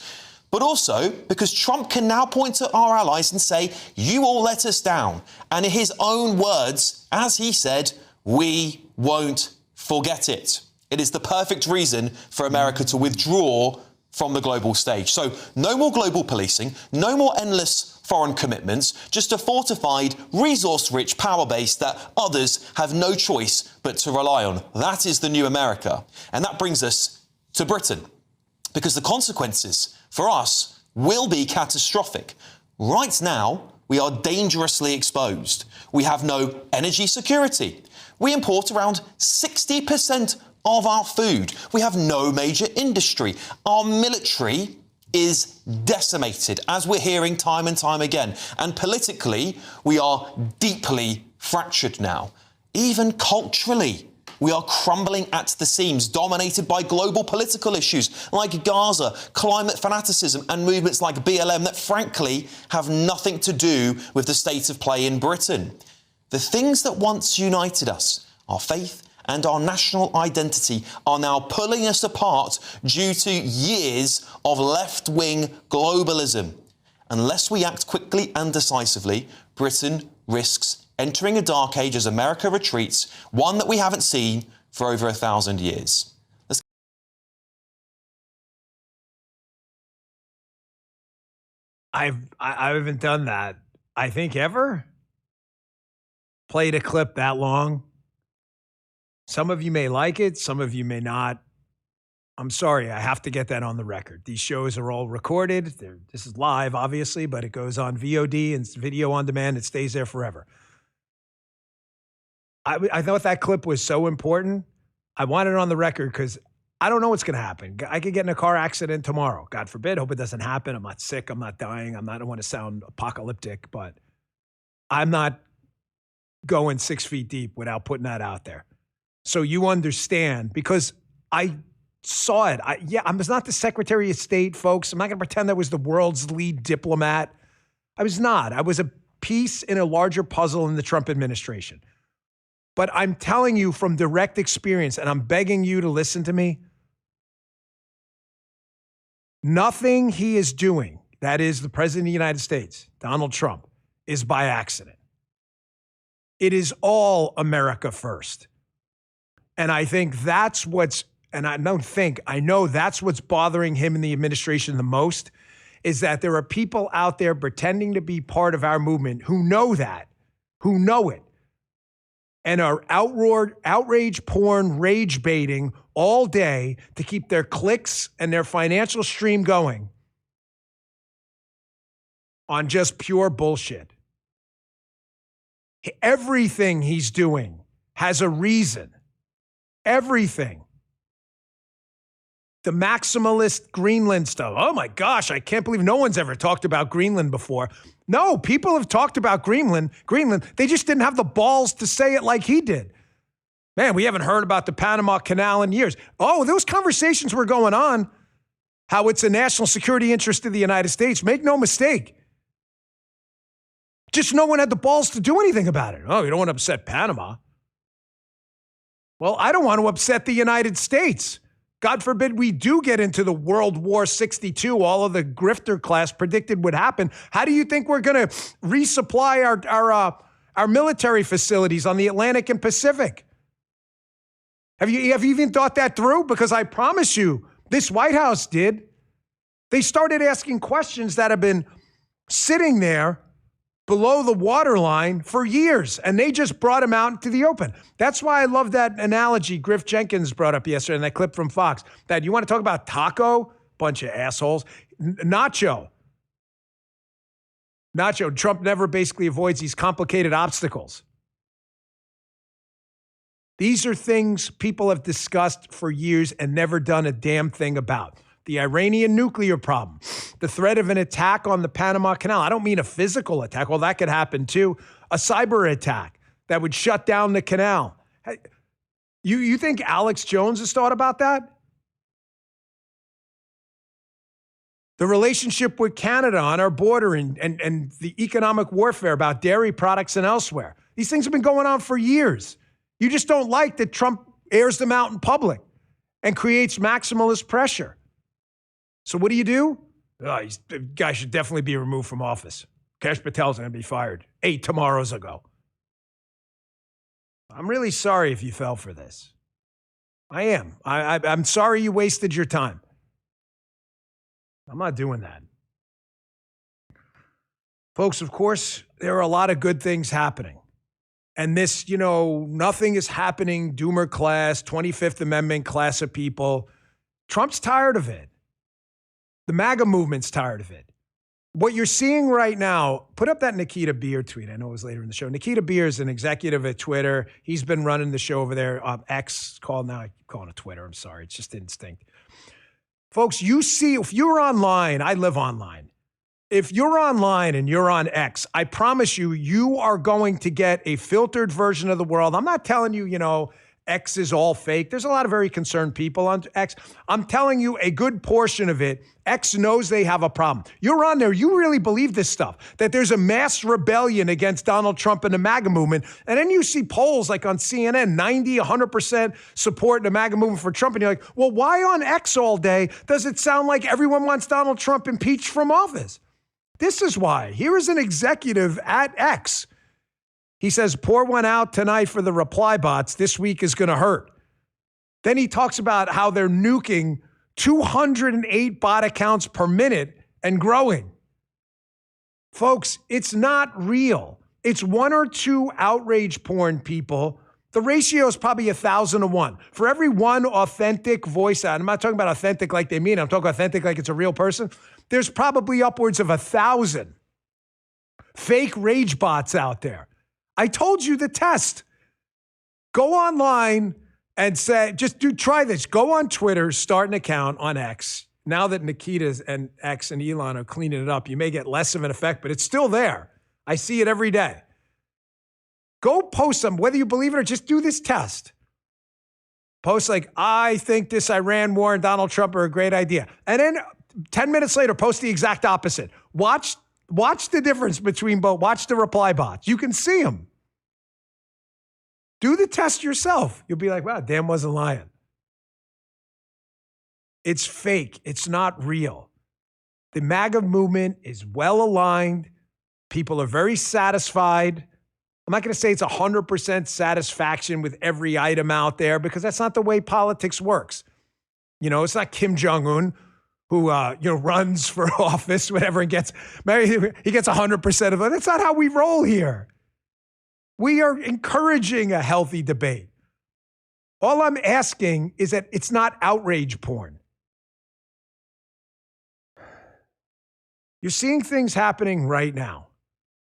But also because Trump can now point to our allies and say, you all let us down. And in his own words, as he said, we won't forget it. It is the perfect reason for America to withdraw from the global stage. So no more global policing, no more endless foreign commitments, just a fortified, resource-rich power base that others have no choice but to rely on. That is the new America. And that brings us to Britain, because the consequences for us will be catastrophic. Right now, we are dangerously exposed. We have no energy security. We import around 60% of our food. We have no major industry. Our military is decimated, as we're hearing time and time again. And politically, we are deeply fractured now. Even culturally, we are crumbling at the seams, dominated by global political issues like Gaza, climate fanaticism, and movements like BLM that, frankly, have nothing to do with the state of play in Britain. The things that once united us, our faith and our national identity, are now pulling us apart due to years of left-wing globalism. Unless we act quickly and decisively, Britain risks entering a dark age as America retreats, one that we haven't seen for over 1,000 years. I haven't done that, I think, ever. Played a clip that long. Some of you may like it, some of you may not. I'm sorry, I have to get that on the record. These shows are all recorded. This is live, obviously, but it goes on VOD and video on demand. It stays there forever. I thought that clip was so important. I want it on the record because I don't know what's going to happen. I could get in a car accident tomorrow. God forbid. Hope it doesn't happen. I'm not sick. I'm not dying. I don't want to sound apocalyptic, but I'm not going 6 feet deep without putting that out there. So you understand, because I saw it. I was not the Secretary of State, folks. I'm not going to pretend I was the world's lead diplomat. I was not. I was a piece in a larger puzzle in the Trump administration. But I'm telling you from direct experience, and I'm begging you to listen to me, nothing he is doing, that is the President of the United States, Donald Trump, is by accident. It is all America first. And I think that's what's, and I don't think, I know that's what's bothering him in the administration the most, is that there are people out there pretending to be part of our movement who know that, who know it, and are outrage porn, rage baiting all day to keep their clicks and their financial stream going on just pure bullshit. Everything he's doing has a reason. Everything. The maximalist Greenland stuff. Oh my gosh, I can't believe no one's ever talked about Greenland before. No, people have talked about Greenland. They just didn't have the balls to say it like he did. Man, we haven't heard about the Panama Canal in years. Oh, those conversations were going on. How it's a national security interest of the United States. Make no mistake. Just no one had the balls to do anything about it. Oh, you don't want to upset Panama. Well, I don't want to upset the United States. God forbid we do get into the World War 62, all of the grifter class predicted would happen. How do you think we're going to resupply our military facilities on the Atlantic and Pacific? Have you even thought that through? Because I promise you, this White House did. They started asking questions that have been sitting there below the waterline for years, and they just brought him out into the open. That's why I love that analogy Griff Jenkins brought up yesterday in that clip from Fox, that you want to talk about taco? Bunch of assholes. Nacho, Trump never basically avoids these complicated obstacles. These are things people have discussed for years and never done a damn thing about. The Iranian nuclear problem, the threat of an attack on the Panama Canal. I don't mean a physical attack. Well, that could happen too. A cyber attack that would shut down the canal. Hey, you think Alex Jones has thought about that? The relationship with Canada on our border and the economic warfare about dairy products and elsewhere. These things have been going on for years. You just don't like that Trump airs them out in public and creates maximalist pressure. So what do? The guy should definitely be removed from office. Kash Patel's going to be fired 8 tomorrows ago. I'm really sorry if you fell for this. I am. I'm sorry you wasted your time. I'm not doing that. Folks, of course, there are a lot of good things happening. And this, nothing is happening, doomer class, 25th Amendment class of people. Trump's tired of it. The MAGA movement's tired of it. What you're seeing right now, put up that Nikita Beer tweet. I know it was later in the show. Nikita Beer is an executive at Twitter. He's been running the show over there. X called now. I keep calling it Twitter. I'm sorry. It's just instinct. Folks, you see, if you're online, I live online. If you're online and you're on X, I promise you, you are going to get a filtered version of the world. I'm not telling you, X is all fake. There's a lot of very concerned people on X. I'm telling you, a good portion of it, X knows they have a problem. You're on there. You really believe this stuff, that there's a mass rebellion against Donald Trump and the MAGA movement. And then you see polls like on CNN, 90, 100% support the MAGA movement for Trump. And you're like, well, why on X all day does it sound like everyone wants Donald Trump impeached from office? This is why. Here is an executive at X. He says, pour one out tonight for the reply bots. This week is going to hurt. Then he talks about how they're nuking 208 bot accounts per minute and growing. Folks, it's not real. It's 1 or 2 outrage porn people. The ratio is probably 1,000 to 1. For every one authentic voice out, I'm not talking about authentic like they mean, I'm talking authentic like it's a real person. There's probably upwards of 1,000 fake rage bots out there. I told you the test. Go online and say, try this. Go on Twitter, start an account on X. Now that Nikita's and X and Elon are cleaning it up, you may get less of an effect, but it's still there. I see it every day. Go post them, whether you believe it or just do this test. Post like, I think this Iran war and Donald Trump are a great idea. And then 10 minutes later, post the exact opposite. Watch the difference between both. Watch the reply bots. You can see them. Do the test yourself. You'll be like, wow, Dan wasn't lying. It's fake. It's not real. The MAGA movement is well aligned. People are very satisfied. I'm not going to say it's 100% satisfaction with every item out there because that's not the way politics works. You know, it's not Kim Jong-un who, runs for office, whatever, and gets 100% of it. That's not how we roll here. We are encouraging a healthy debate. All I'm asking is that it's not outrage porn. You're seeing things happening right now,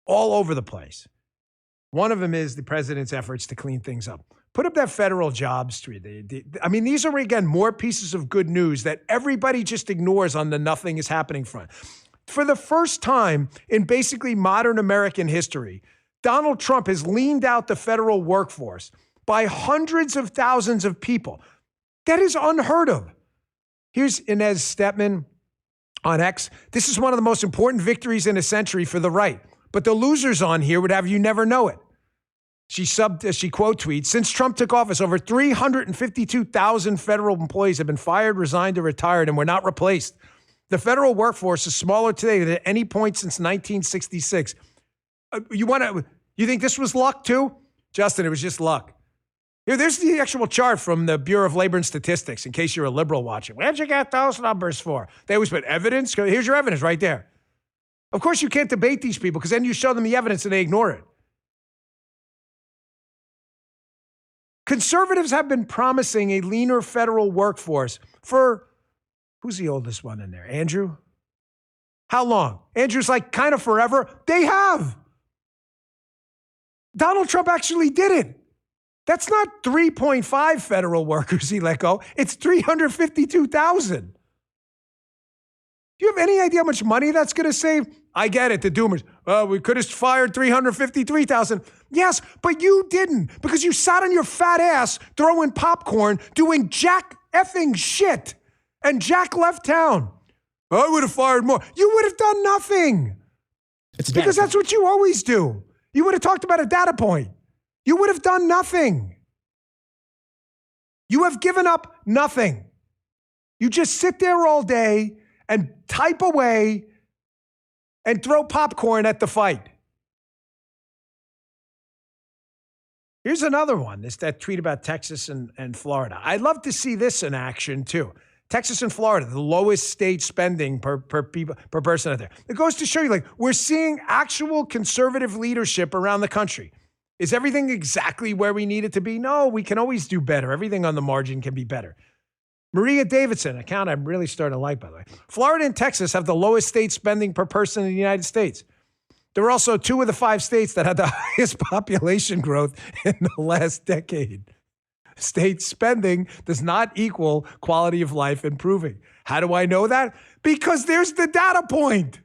all over the place. One of them is the president's efforts to clean things up. Put up that federal jobs tree. These are, again, more pieces of good news that everybody just ignores on the nothing is happening front. For the first time in basically modern American history, Donald Trump has leaned out the federal workforce by hundreds of thousands of people. That is unheard of. Here's Inez Stepman on X. This is one of the most important victories in a century for the right. But the losers on here would have you never know it. She quote tweets, since Trump took office, over 352,000 federal employees have been fired, resigned, or retired, and were not replaced. The federal workforce is smaller today than at any point since 1966. You think this was luck too? Justin, it was just luck. Here, there's the actual chart from the Bureau of Labor and Statistics, in case you're a liberal watching. Where'd you get those numbers for? They always put evidence. Here's your evidence right there. Of course, you can't debate these people because then you show them the evidence and they ignore it. Conservatives have been promising a leaner federal workforce for, who's the oldest one in there? Andrew? How long? Andrew's like kind of forever. They have. Donald Trump actually did it. That's not 3.5 federal workers he let go. It's 352,000. Do you have any idea how much money that's going to save? I get it, the doomers. We could have fired 353,000. Yes, but you didn't because you sat on your fat ass throwing popcorn, doing jack effing shit. And Jack left town. I would have fired more. You would have done nothing. It's because that's what you always do. You would have talked about a data point. You would have done nothing. You have given up nothing. You just sit there all day and type away and throw popcorn at the fight. Here's another one, that tweet about Texas and Florida. I'd love to see this in action too. Texas and Florida, the lowest state spending per person out there. It goes to show you, we're seeing actual conservative leadership around the country. Is everything exactly where we need it to be? No, we can always do better. Everything on the margin can be better. Maria Davidson, account I'm really starting to like, by the way. Florida and Texas have the lowest state spending per person in the United States. There are also 2 of the 5 states that had the highest population growth in the last decade. State spending does not equal quality of life improving. How do I know that? Because there's the data point.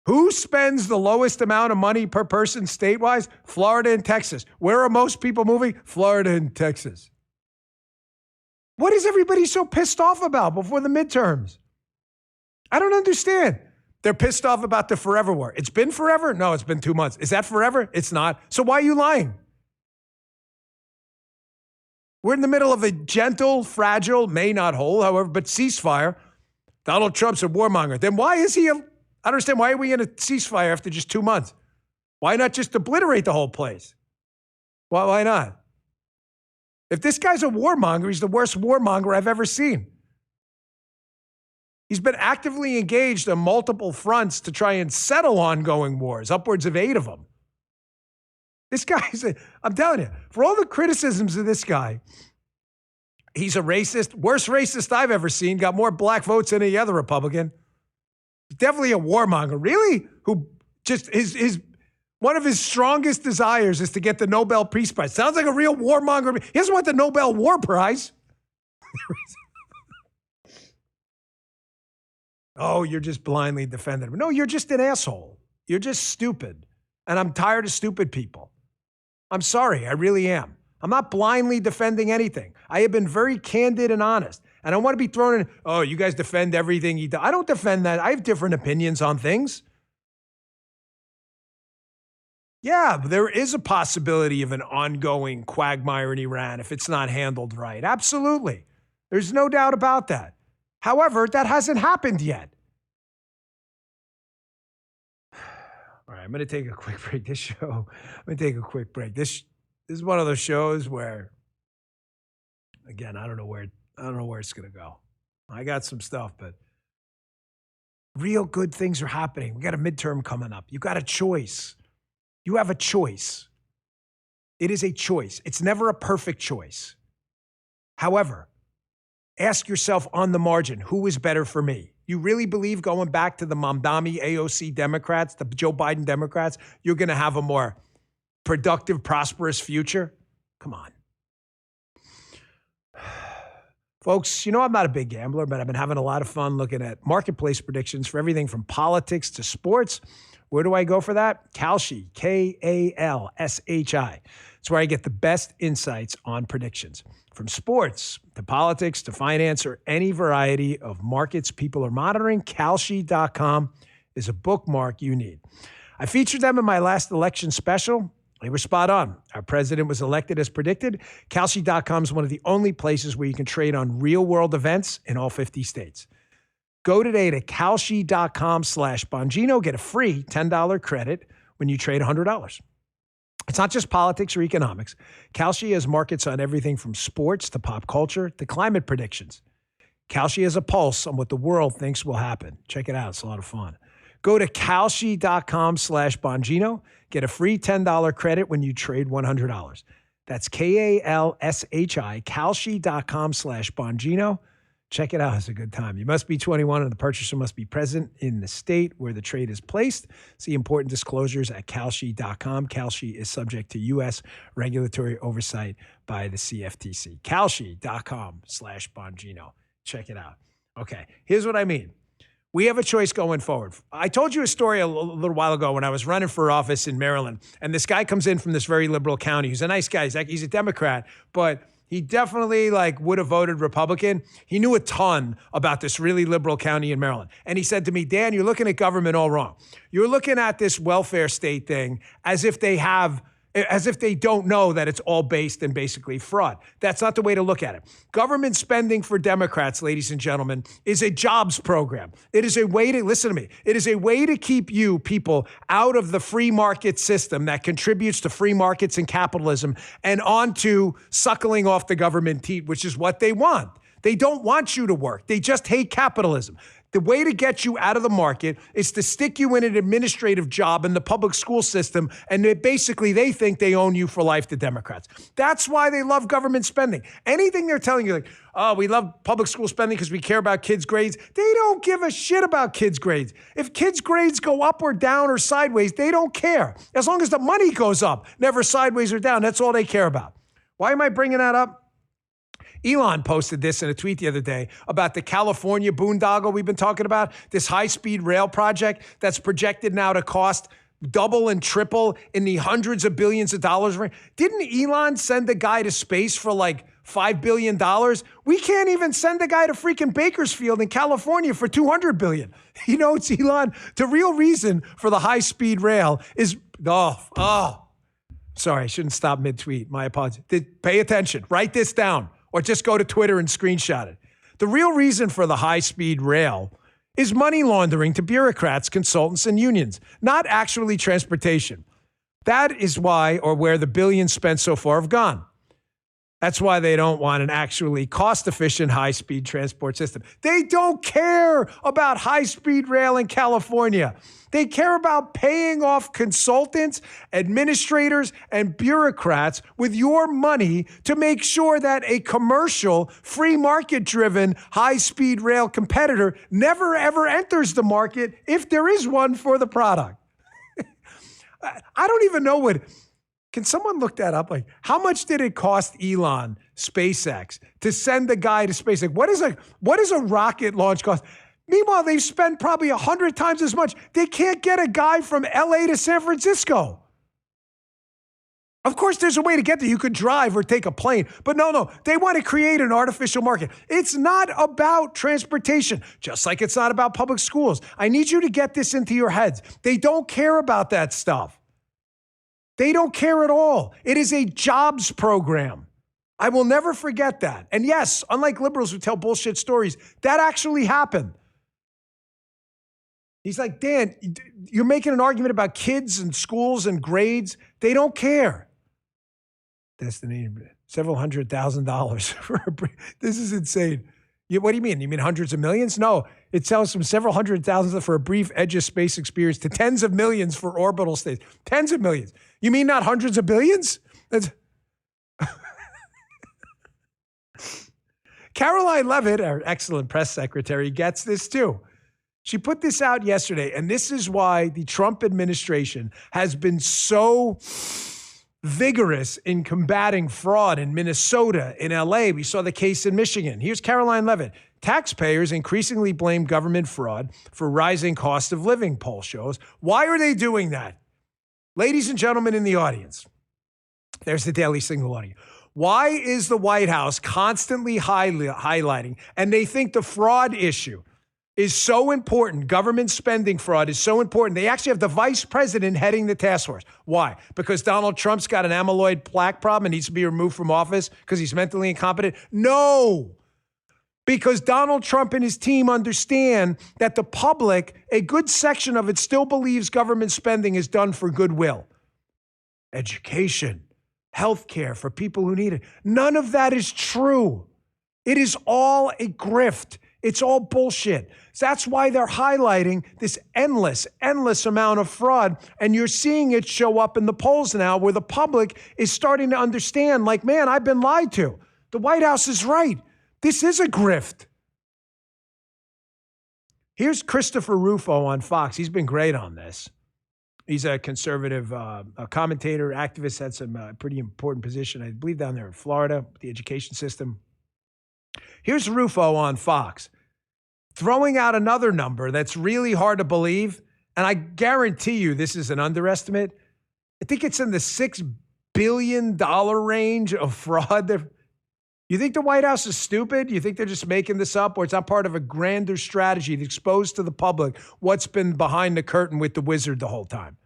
Who spends the lowest amount of money per person statewide? Florida and Texas. Where are most people moving? Florida and Texas. What is everybody so pissed off about before the midterms? I don't understand. They're pissed off about the forever war. It's been forever? No, it's been 2 months. Is that forever? It's not. So why are you lying? We're in the middle of a gentle, fragile, may not whole, however, but ceasefire. Donald Trump's a warmonger. Then why is he I don't understand. Why are we in a ceasefire after just 2 months? Why not just obliterate the whole place? Why not? If this guy's a warmonger, he's the worst warmonger I've ever seen. He's been actively engaged on multiple fronts to try and settle ongoing wars, upwards of 8 of them. This guy's, I'm telling you, for all the criticisms of this guy, he's a racist, worst racist I've ever seen, got more black votes than any other Republican. Definitely a warmonger, really, who just one of his strongest desires is to get the Nobel Peace Prize. Sounds like a real warmonger. He doesn't want the Nobel War Prize. Oh, you're just blindly defending him. No, you're just an asshole. You're just stupid. And I'm tired of stupid people. I'm sorry, I really am. I'm not blindly defending anything. I have been very candid and honest. And I want to be thrown in, oh, you guys defend everything he does. I don't defend that. I have different opinions on things. Yeah, there is a possibility of an ongoing quagmire in Iran if it's not handled right. Absolutely. There's no doubt about that. However, that hasn't happened yet. All right, I'm going to take a quick break. This is one of those shows where, again, I don't know where it's going to go. I got some stuff, but real good things are happening. We got a midterm coming up. You got a choice. You have a choice. It is a choice. It's never a perfect choice. However, ask yourself on the margin, who is better for me? You really believe going back to the Mamdani AOC Democrats, the Joe Biden Democrats, you're going to have a more productive, prosperous future? Come on. Folks, I'm not a big gambler, but I've been having a lot of fun looking at marketplace predictions for everything from politics to sports. Where do I go for that? Kalshi, Kalshi. It's where I get the best insights on predictions. From sports to politics to finance or any variety of markets people are monitoring, Kalshi.com is a bookmark you need. I featured them in my last election special. They were spot on. Our president was elected as predicted. Kalshi.com is one of the only places where you can trade on real-world events in all 50 states. Go today to Kalshi.com/Bongino. Get a free $10 credit when you trade $100. It's not just politics or economics. Kalshi has markets on everything from sports to pop culture to climate predictions. Kalshi has a pulse on what the world thinks will happen. Check it out. It's a lot of fun. Go to Kalshi.com/Bongino. Get a free $10 credit when you trade $100. That's Kalshi, Kalshi.com/Bongino. Check it out. It's a good time. You must be 21 and the purchaser must be present in the state where the trade is placed. See important disclosures at Kalshi.com. Kalshi is subject to U.S. regulatory oversight by the CFTC. Kalshi.com/Bongino. Check it out. Okay, here's what I mean. We have a choice going forward. I told you a story a little while ago when I was running for office in Maryland, and this guy comes in from this very liberal county. He's a nice guy. He's a Democrat, but he definitely would have voted Republican. He knew a ton about this really liberal county in Maryland. And he said to me, Dan, you're looking at government all wrong. You're looking at this welfare state thing as if they don't know that it's all based in basically fraud. That's not the way to look at it. Government spending for Democrats, ladies and gentlemen, is a jobs program. It is a way to, listen to me, it is a way to keep you people out of the free market system that contributes to free markets and capitalism and onto suckling off the government teat, which is what they want. They don't want you to work. They just hate capitalism. The way to get you out of the market is to stick you in an administrative job in the public school system, and they think they own you for life, the Democrats. That's why they love government spending. Anything they're telling you, we love public school spending because we care about kids' grades. They don't give a shit about kids' grades. If kids' grades go up or down or sideways, they don't care. As long as the money goes up, never sideways or down, that's all they care about. Why am I bringing that up? Elon posted this in a tweet the other day about the California boondoggle we've been talking about, this high-speed rail project that's projected now to cost double and triple in the hundreds of billions of dollars. Didn't Elon send a guy to space for $5 billion? We can't even send a guy to freaking Bakersfield in California for $200 billion. It's Elon. The real reason for the high-speed rail is, sorry, I shouldn't stop mid-tweet. My apologies. Pay attention. Write this down. Or just go to Twitter and screenshot it. The real reason for the high-speed rail is money laundering to bureaucrats, consultants, and unions, not actually transportation. That is why, or where the billions spent so far have gone. That's why they don't want an actually cost-efficient high-speed transport system. They don't care about high-speed rail in California. They care about paying off consultants, administrators, and bureaucrats with your money to make sure that a commercial, free market-driven, high-speed rail competitor never, ever enters the market if there is one for the product. I don't even know can someone look that up? How much did it cost Elon, SpaceX, to send a guy to space? What is a rocket launch cost? Meanwhile, they've spent probably 100 times as much. They can't get a guy from LA to San Francisco. Of course, there's a way to get there. You could drive or take a plane. But no, they want to create an artificial market. It's not about transportation, just like it's not about public schools. I need you to get this into your heads. They don't care about that stuff. They don't care at all. It is a jobs program. I will never forget that. And yes, unlike liberals who tell bullshit stories, that actually happened. He's like, Dan, you're making an argument about kids and schools and grades. They don't care. That's the name. Several $100,000 for a brief. This is insane. What do you mean? You mean hundreds of millions? No, it sells from several $100,000 for a brief edge of space experience to tens of millions for orbital stays. Tens of millions. You mean not hundreds of billions? That's... Caroline Leavitt, our excellent press secretary, gets this too. She put this out yesterday, and this is why the Trump administration has been so vigorous in combating fraud in Minnesota, in LA. We saw the case in Michigan. Here's Caroline Leavitt. Taxpayers increasingly blame government fraud for rising cost of living, poll shows. Why are they doing that? Ladies and gentlemen in the audience, there's the Daily Signal audience. Why is the White House constantly highlighting, and they think the fraud issue is so important, government spending fraud is so important, they actually have the vice president heading the task force. Why? Because Donald Trump's got an amyloid plaque problem and needs to be removed from office because he's mentally incompetent? No. Because Donald Trump and his team understand that the public, a good section of it, still believes government spending is done for goodwill. Education, healthcare for people who need it. None of that is true. It is all a grift. It's all bullshit. So that's why they're highlighting this endless amount of fraud. And you're seeing it show up in the polls now where the public is starting to understand, like, man, I've been lied to. The White House is right. This is a grift. Here's Christopher Rufo on Fox. He's been great on this. He's a conservative a commentator, activist, had some pretty important position, I believe, down there in Florida, the education system. Here's Rufo on Fox, throwing out another number that's really hard to believe, and I guarantee you this is an underestimate. I think it's in the $6 billion range of fraud. You think the White House is stupid? You think they're just making this up, or it's not part of a grander strategy to expose to the public what's been behind the curtain with the wizard the whole time?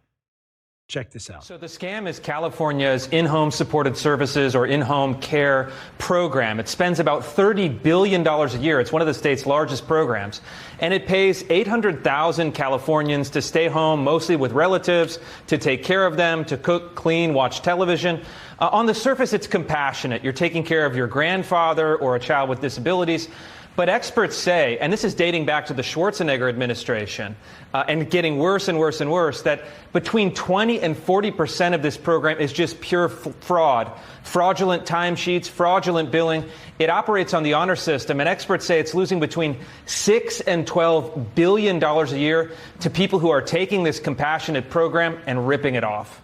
Check this out. So the scam is California's in-home supported services or in-home care program. It spends about $30 billion a year. It's one of the state's largest programs. And it pays 800,000 Californians to stay home, mostly with relatives, to take care of them, to cook, clean, watch television. On the surface, it's compassionate. You're taking care of your grandfather or a child with disabilities. But experts say, and this is dating back to the Schwarzenegger administration, and getting worse and worse and worse, that between 20 and 40% of this program is just pure fraud. Fraudulent timesheets, fraudulent billing. It operates on the honor system, and experts say it's losing between $6 and $12 billion a year to people who are taking this compassionate program and ripping it off.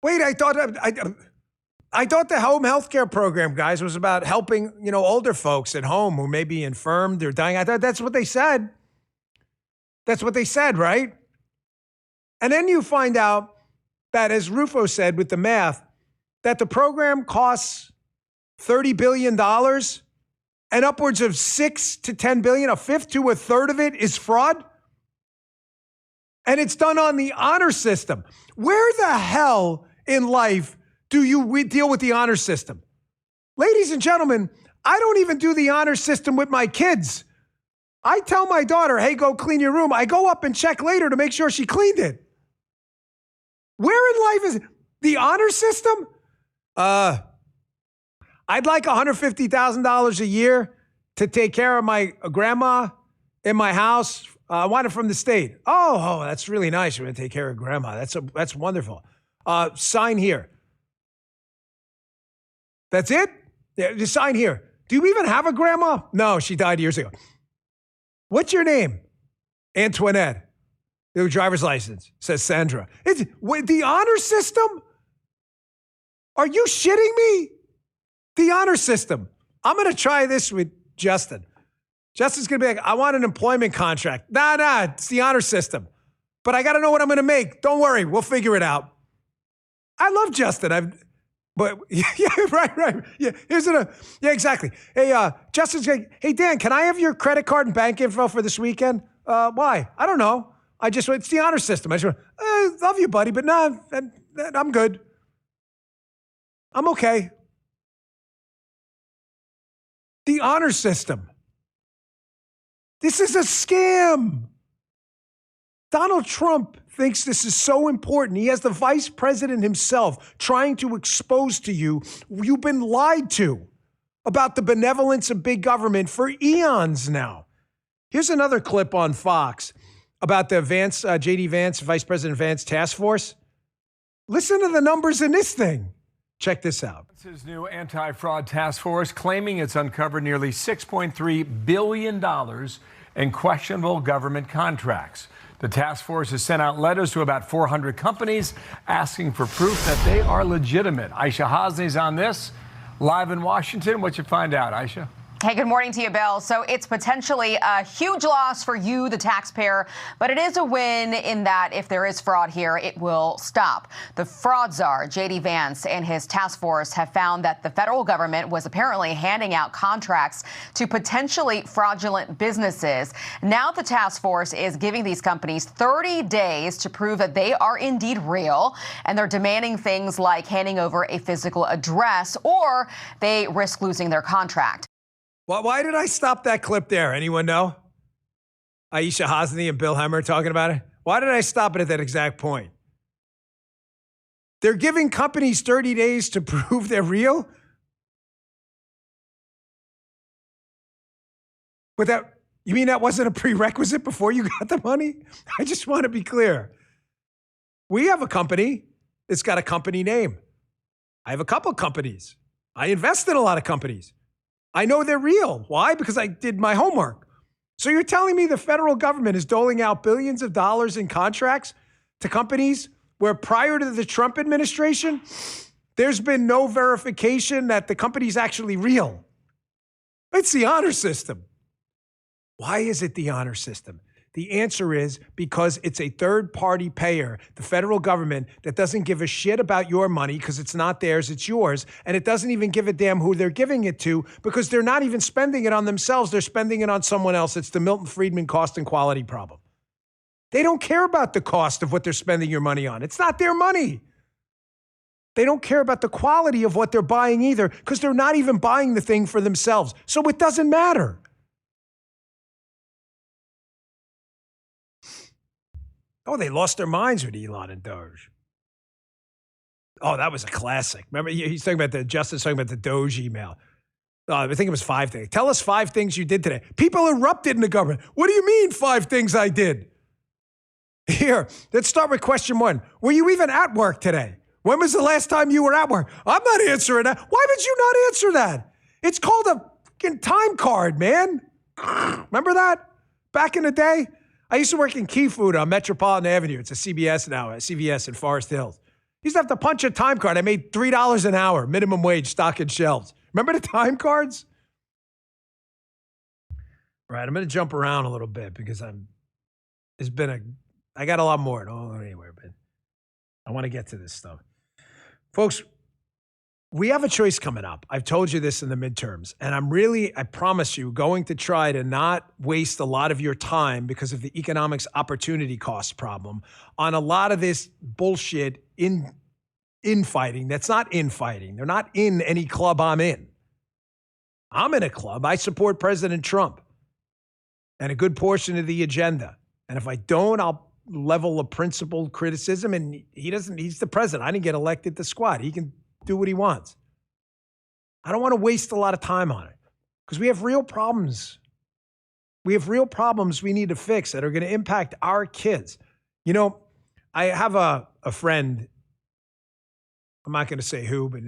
Wait, I thought the home health care program, guys, was about helping, older folks at home who may be infirmed or dying. I thought that's what they said. That's what they said, right? And then you find out that, as Rufo said with the math, that the program costs $30 billion and upwards of $6 to $10 billion, a fifth to a third of it is fraud. And it's done on the honor system. Where the hell in life do you deal with the honor system? Ladies and gentlemen, I don't even do the honor system with my kids. I tell my daughter, hey, go clean your room. I go up and check later to make sure she cleaned it. Where in life is the honor system? I'd like $150,000 a year to take care of my grandma in my house. I want it from the state. Oh, that's really nice. You're going to take care of grandma. That's wonderful. Sign here. That's it? Yeah, just sign here. Do you even have a grandma? No, she died years ago. What's your name? Antoinette. Your driver's license says Sandra. The honor system? Are you shitting me? The honor system. I'm going to try this with Justin. Justin's going to be like, I want an employment contract. Nah, it's the honor system. But I got to know what I'm going to make. Don't worry, we'll figure it out. I love Justin. But yeah, right. Yeah, yeah, exactly. Hey, Justin's like, hey, Dan, can I have your credit card and bank info for this weekend? Why? I don't know. It's the honor system. I just went, love you, buddy, but nah, I'm good. I'm okay. The honor system. This is a scam. Donald Trump thinks this is so important. He has the vice president himself trying to expose to you, you've been lied to about the benevolence of big government for eons now. Here's another clip on Fox about the Vance, J.D. Vance, Vice President Vance task force. Listen to the numbers in this thing. Check this out. His new anti-fraud task force claiming it's uncovered nearly $6.3 billion in questionable government contracts. The task force has sent out letters to about 400 companies asking for proof that they are legitimate. Aisha Hasni's on this, live in Washington. What you find out, Aisha? Hey, good morning to you, Bill. So it's potentially a huge loss for you, the taxpayer, but it is a win in that if there is fraud here, it will stop. The fraud czar, J.D. Vance, and his task force have found that the federal government was apparently handing out contracts to potentially fraudulent businesses. Now the task force is giving these companies 30 days to prove that they are indeed real, and they're demanding things like handing over a physical address, or they risk losing their contract. Why did I stop that clip there? Anyone know? Aisha Hasni and Bill Hemmer talking about it. Why did I stop it at that exact point? They're giving companies 30 days to prove they're real? But you mean that wasn't a prerequisite before you got the money? I just want to be clear. We have a company that's got a company name. I have a couple companies. I invest in a lot of companies. I know they're real. Why? Because I did my homework. So you're telling me the federal government is doling out billions of dollars in contracts to companies where prior to the Trump administration, there's been no verification that the company's actually real. It's the honor system. Why is it the honor system? The answer is because it's a third-party payer, the federal government, that doesn't give a shit about your money because it's not theirs, it's yours. And it doesn't even give a damn who they're giving it to because they're not even spending it on themselves. They're spending it on someone else. It's the Milton Friedman cost and quality problem. They don't care about the cost of what they're spending your money on. It's not their money. They don't care about the quality of what they're buying either because they're not even buying the thing for themselves. So it doesn't matter. Oh, they lost their minds with Elon and Doge. Oh, that was a classic. Remember, he's talking about Justin's talking about the Doge email. I think it was 5 things. Tell us 5 things you did today. People erupted in the government. What do you mean 5 things I did? Here, let's start with question 1. Were you even at work today? When was the last time you were at work? I'm not answering that. Why would you not answer that? It's called a fucking time card, man. Remember that? Back in the day? I used to work in Key Food on Metropolitan Avenue. It's a CVS now, a CVS in Forest Hills. Used to have to punch a time card. I made $3 an hour, minimum wage, stocking shelves. Remember the time cards? Right, I'm going to jump around a little bit because I got a lot more. Don't go anywhere, but I want to get to this stuff. Folks, we have a choice coming up. I've told you this in the midterms, and I promise you, going to try to not waste a lot of your time because of the economics opportunity cost problem on a lot of this bullshit infighting. That's not infighting. They're not in any club I'm in. I'm in a club. I support President Trump and a good portion of the agenda. And if I don't, I'll level a principled criticism, and he's the president. I didn't get elected to squat. He can do what he wants. I don't want to waste a lot of time on it because we have real problems. We have real problems we need to fix that are going to impact our kids. You know, I have a friend, I'm not going to say who, but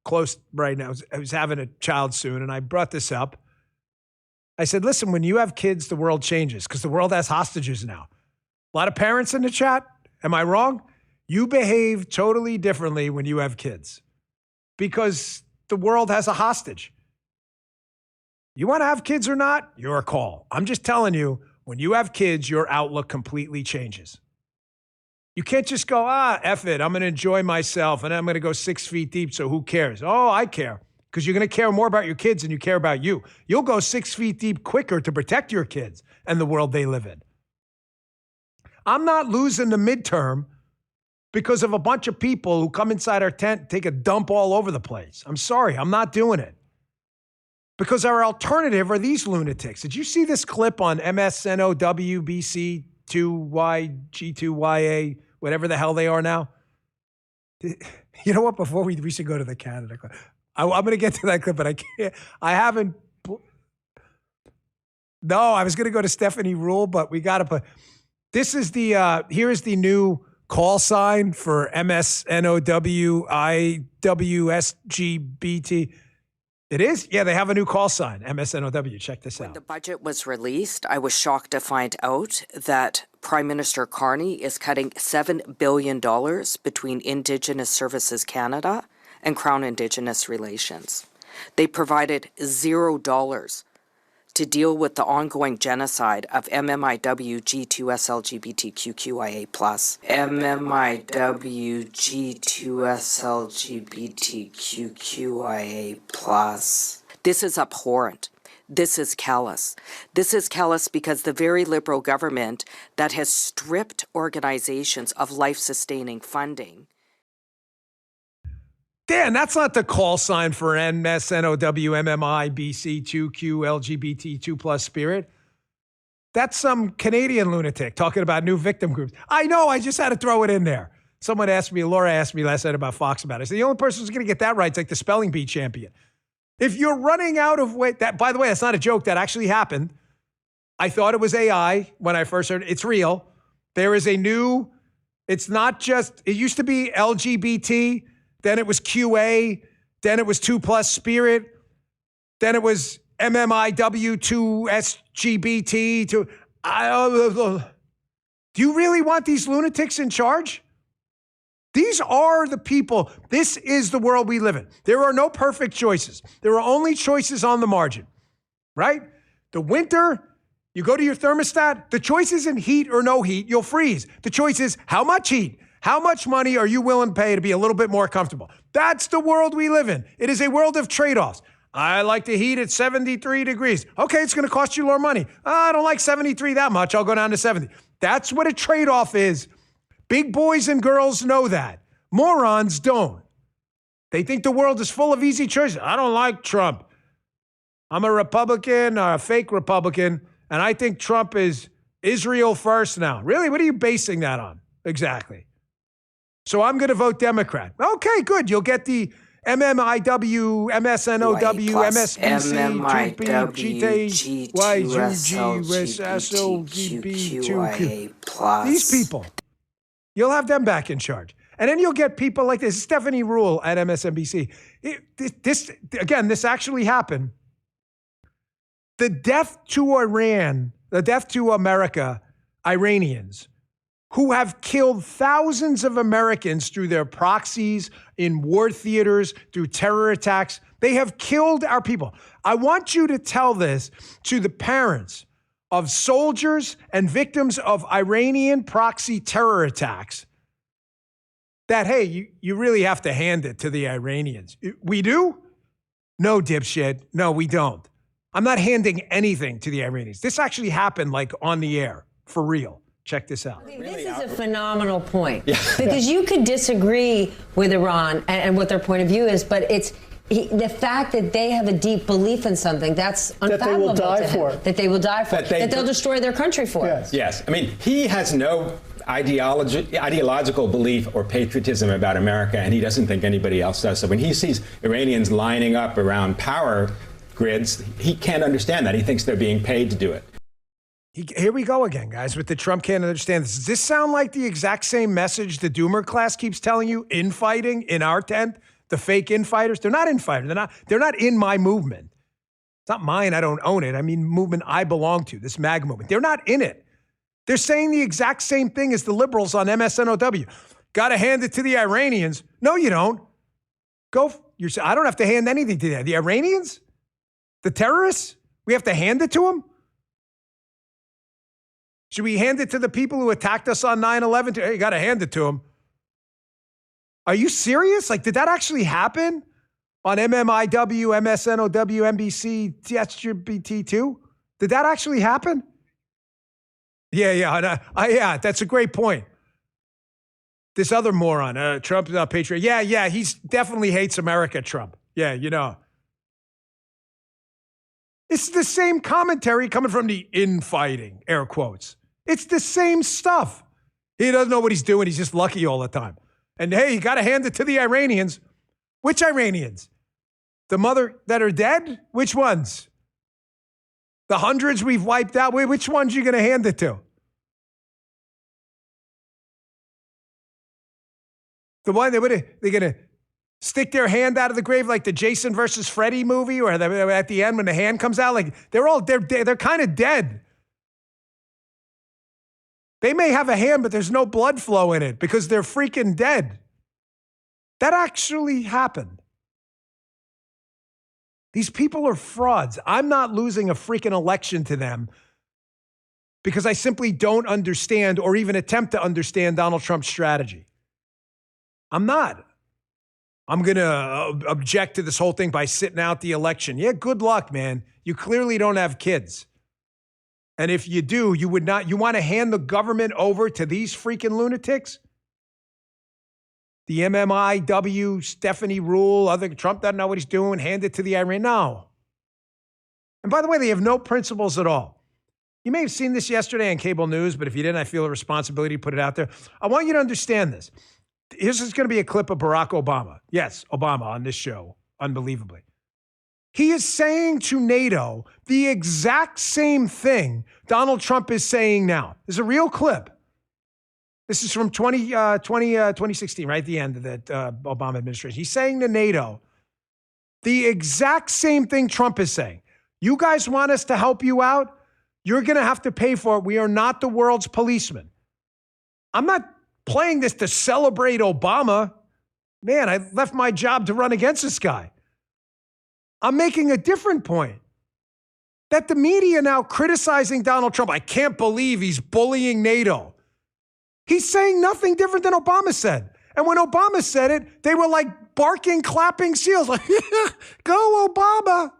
close right now. I was having a child soon, and I brought this up. I said, listen, when you have kids, the world changes because the world has hostages now. A lot of parents in the chat. Am I wrong? You behave totally differently when you have kids because the world has a hostage. You want to have kids or not? Your call. I'm just telling you, when you have kids, your outlook completely changes. You can't just go, F it, I'm going to enjoy myself, and I'm going to go 6 feet deep, so who cares? Oh, I care, because you're going to care more about your kids than you care about you. You'll go 6 feet deep quicker to protect your kids and the world they live in. I'm not losing the midterm because of a bunch of people who come inside our tent and take a dump all over the place. I'm sorry, I'm not doing it. Because our alternative are these lunatics. Did you see this clip on MSNOWBC2YG2YA, whatever the hell they are now? You know what? Before we should go to the Canada clip. I'm going to get to that clip, but I can't. I haven't. No, I was going to go to Stephanie Rule, but we got to put. This is the. Here is the new call sign for MSNOWIWSGBT. It is? Yeah, they have a new call sign, MSNOW. Check this out. When the budget was released, I was shocked to find out that Prime Minister Carney is cutting $7 billion between Indigenous Services Canada and Crown Indigenous Relations. They provided $0 to deal with the ongoing genocide of MMIWG2SLGBTQQIA+. MMIWG2SLGBTQQIA+. This is abhorrent. This is callous. This is callous because the very Liberal government that has stripped organizations of life-sustaining funding. Dan, that's not the call sign for MSNOWMMIBC2QLGBT2+ spirit. That's some Canadian lunatic talking about new victim groups. I know, I just had to throw it in there. Someone asked me, Laura asked me last night about Fox about it. I said, the only person who's going to get that right is like the spelling bee champion. If you're running out of weight, that, by the way, that's not a joke. That actually happened. I thought it was AI when I first heard it. It's real. There is a new, it's not just, it used to be LGBT, then it was QA, then it was 2+ spirit, then it was MMIW2SGBT. Do you really want these lunatics in charge? These are the people. This is the world we live in. There are no perfect choices. There are only choices on the margin, right? The winter, you go to your thermostat, the choice isn't heat or no heat, you'll freeze. The choice is how much heat? How much money are you willing to pay to be a little bit more comfortable? That's the world we live in. It is a world of trade-offs. I like the heat at 73 degrees. Okay, it's going to cost you more money. I don't like 73 that much. I'll go down to 70. That's what a trade-off is. Big boys and girls know that. Morons don't. They think the world is full of easy choices. I don't like Trump. I'm a Republican, a fake Republican, and I think Trump is Israel first now. Really? What are you basing that on? Exactly. So I'm going to vote Democrat. Okay, good. You'll get the MMIW, MSNOW, MSBC, 2B, GTYSLGB2Q. These people. You'll have them back in charge. And then you'll get people like this. Stephanie Rule at MSNBC. This actually happened. The death to Iran, the death to America, Iranians, who have killed thousands of Americans through their proxies, in war theaters, through terror attacks. They have killed our people. I want you to tell this to the parents of soldiers and victims of Iranian proxy terror attacks that, hey, you really have to hand it to the Iranians. We do? No, dipshit. No, we don't. I'm not handing anything to the Iranians. This actually happened like on the air, for real. Check this out. This is a phenomenal point because you could disagree with Iran and what their point of view is, but it's the fact that they have a deep belief in something that's unfathomable to him. That they will die for. That they'll destroy their country for. Yes. I mean, he has no ideological belief or patriotism about America, and he doesn't think anybody else does. So when he sees Iranians lining up around power grids, he can't understand that. He thinks they're being paid to do it. Here we go again, guys, with the Trump can't understand this. Does this sound like the exact same message the Doomer class keeps telling you? Infighting in our tent? The fake infighters? They're not infighters. They're not in my movement. It's not mine. I don't own it. I mean, movement I belong to, this MAG movement. They're not in it. They're saying the exact same thing as the liberals on MSNOW. Got to hand it to the Iranians. No, you don't. I don't have to hand anything to them. The Iranians? The terrorists? We have to hand it to them? Should we hand it to the people who attacked us on 9/11? Hey, you got to hand it to them. Are you serious? Like, did that actually happen on MMIW, MSNOW, NBC, TSGBT2? Did that actually happen? Yeah, that's a great point. This other moron, Trump, patriot. Yeah, he definitely hates America, Trump. Yeah, you know. It's the same commentary coming from the infighting, air quotes. It's the same stuff. He doesn't know what he's doing. He's just lucky all the time. And hey, you got to hand it to the Iranians. Which Iranians? The mother that are dead? Which ones? The hundreds we've wiped out? Which ones are you going to hand it to? The one they're going to stick their hand out of the grave like the Jason versus Freddy movie, or at the end when the hand comes out, like they're kind of dead. They may have a hand, but there's no blood flow in it because they're freaking dead. That actually happened. These people are frauds. I'm not losing a freaking election to them because I simply don't understand or even attempt to understand Donald Trump's strategy. I'm not. I'm going to object to this whole thing by sitting out the election. Yeah, good luck, man. You clearly don't have kids. And if you do, you want to hand the government over to these freaking lunatics? The MMIW, Stephanie Rule, other Trump doesn't know what he's doing, hand it to the Iran. No. And by the way, they have no principles at all. You may have seen this yesterday on cable news, but if you didn't, I feel a responsibility to put it out there. I want you to understand this. Here's going to be a clip of Barack Obama. Yes, Obama on this show, unbelievably. He is saying to NATO the exact same thing Donald Trump is saying now. This is a real clip. This is from 2016, right at the end of that Obama administration. He's saying to NATO the exact same thing Trump is saying. You guys want us to help you out? You're going to have to pay for it. We are not the world's policemen. I'm not playing this to celebrate Obama. Man, I left my job to run against this guy. I'm making a different point. That the media now criticizing Donald Trump. I can't believe he's bullying NATO. He's saying nothing different than Obama said. And when Obama said it, they were like barking, clapping seals. Like, go Obama.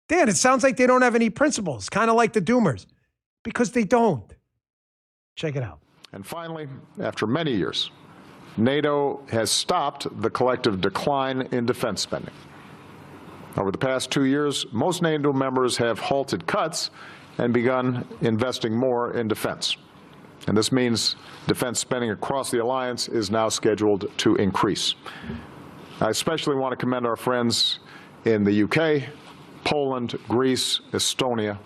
Dan, it sounds like they don't have any principles, kind of like the Doomers. Because they don't. Check it out. And finally, after many years, NATO has stopped the collective decline in defense spending. Over the past 2 years, most NATO members have halted cuts and begun investing more in defense. And this means defense spending across the alliance is now scheduled to increase. I especially want to commend our friends in the UK, Poland, Greece, Estonia,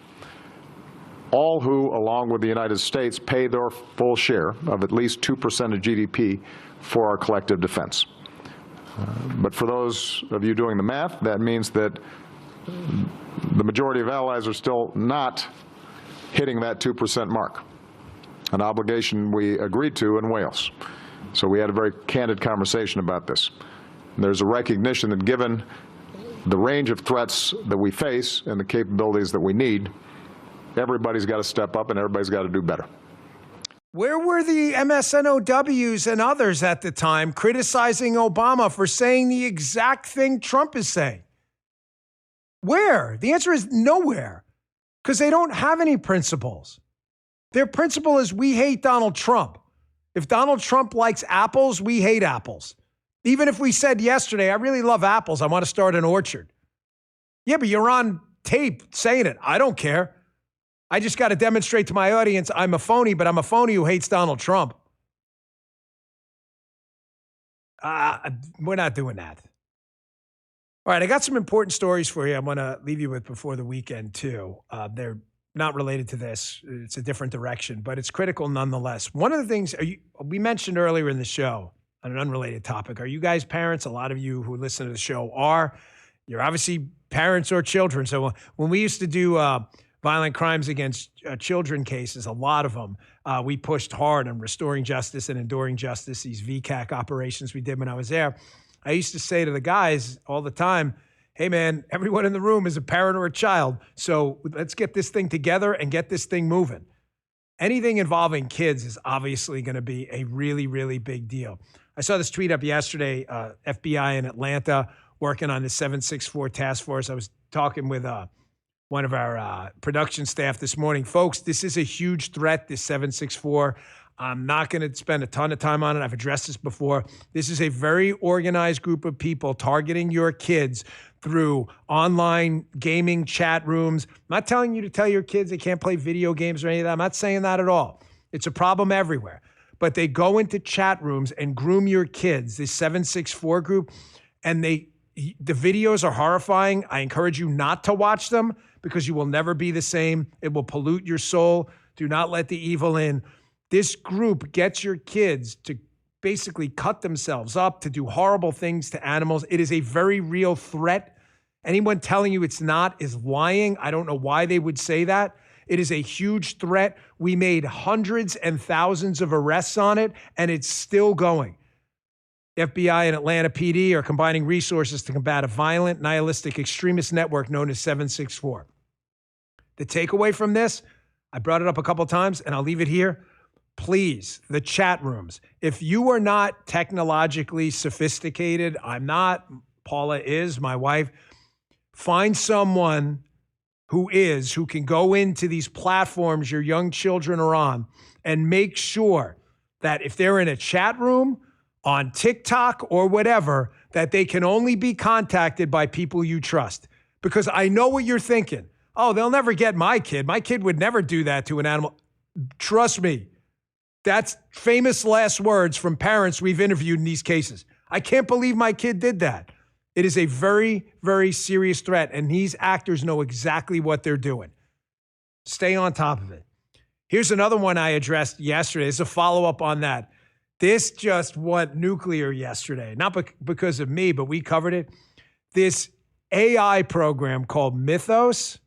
all who, along with the United States, pay their full share of at least 2% of GDP for our collective defense. But for those of you doing the math, that means that the majority of allies are still not hitting that 2% mark, an obligation we agreed to in Wales. So we had a very candid conversation about this. And there's a recognition that given the range of threats that we face and the capabilities that we need, everybody's got to step up and everybody's got to do better. Where were the MSNOWs and others at the time criticizing Obama for saying the exact thing Trump is saying? Where? The answer is nowhere, because they don't have any principles. Their principle is we hate Donald Trump. If Donald Trump likes apples, we hate apples. Even if we said yesterday, I really love apples, I want to start an orchard. Yeah, but you're on tape saying it. I don't care. I just got to demonstrate to my audience I'm a phony, but I'm a phony who hates Donald Trump. We're not doing that. All right, I got some important stories for you I'm going to leave you with before the weekend, too. They're not related to this. It's a different direction, but it's critical nonetheless. One of the things we mentioned earlier in the show on an unrelated topic, are you guys parents? A lot of you who listen to the show are. You're obviously parents or children. So when we used to do violent crimes against children cases, a lot of them, we pushed hard on restoring justice and enduring justice, these VCAC operations we did when I was there. I used to say to the guys all the time, hey, man, everyone in the room is a parent or a child, so let's get this thing together and get this thing moving. anything involving kids is obviously going to be a really, really big deal. I saw this tweet up yesterday, FBI in Atlanta working on the 764 task force. I was talking with one of our production staff this morning. Folks, this is a huge threat, this 764. I'm not going to spend a ton of time on it. I've addressed this before. This is a very organized group of people targeting your kids through online gaming chat rooms. I'm not telling you to tell your kids they can't play video games or any of that. I'm not saying that at all. It's a problem everywhere. But they go into chat rooms and groom your kids, this 764 group, and the videos are horrifying. I encourage you not to watch them because you will never be the same. It will pollute your soul. Do not let the evil in. This group gets your kids to basically cut themselves up, to do horrible things to animals. It is a very real threat. Anyone telling you it's not is lying. I don't know why they would say that. It is a huge threat. We made hundreds and thousands of arrests on it, and it's still going. FBI and Atlanta PD are combining resources to combat a violent, nihilistic extremist network known as 764. The takeaway from this, I brought it up a couple of times, and I'll leave it here. Please, the chat rooms. If you are not technologically sophisticated, I'm not, Paula is, my wife, find someone who can go into these platforms your young children are on and make sure that if they're in a chat room, on TikTok or whatever, that they can only be contacted by people you trust. Because I know what you're thinking. Oh, they'll never get my kid. My kid would never do that to an animal. Trust me. That's famous last words from parents we've interviewed in these cases. I can't believe my kid did that. It is a very, very serious threat, and these actors know exactly what they're doing. Stay on top of it. Here's another one I addressed yesterday. It's a follow-up on that. This just went nuclear yesterday, not because of me, but we covered it. This AI program called Mythos,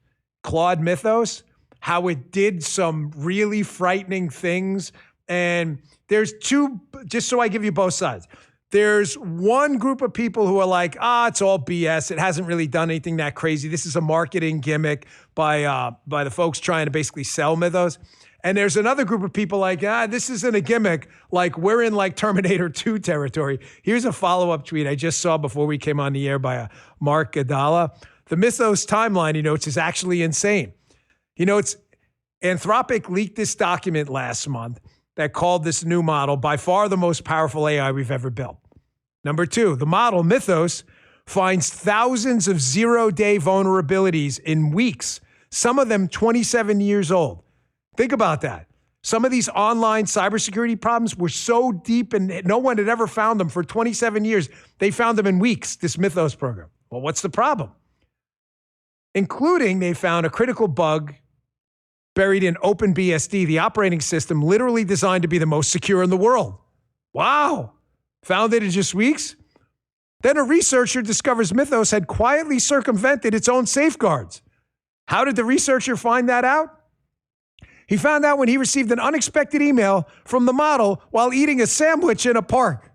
Claude Mythos, how it did some really frightening things. And there's two, just so I give you both sides. There's one group of people who are like, it's all BS. It hasn't really done anything that crazy. This is a marketing gimmick by the folks trying to basically sell Mythos. And there's another group of people like, this isn't a gimmick. Like, we're in like Terminator 2 territory. Here's a follow-up tweet I just saw before we came on the air by Mark Gadala. The Mythos timeline, he notes, is actually insane. He notes, Anthropic leaked this document last month that called this new model by far the most powerful AI we've ever built. Number two, the model, Mythos, finds thousands of zero-day vulnerabilities in weeks, some of them 27 years old. Think about that. Some of these online cybersecurity problems were so deep and no one had ever found them for 27 years. They found them in weeks, this Mythos program. Well, what's the problem? Including they found a critical bug buried in OpenBSD, the operating system literally designed to be the most secure in the world. Wow. Found it in just weeks? Then a researcher discovers Mythos had quietly circumvented its own safeguards. How did the researcher find that out? He found out when he received an unexpected email from the model while eating a sandwich in a park.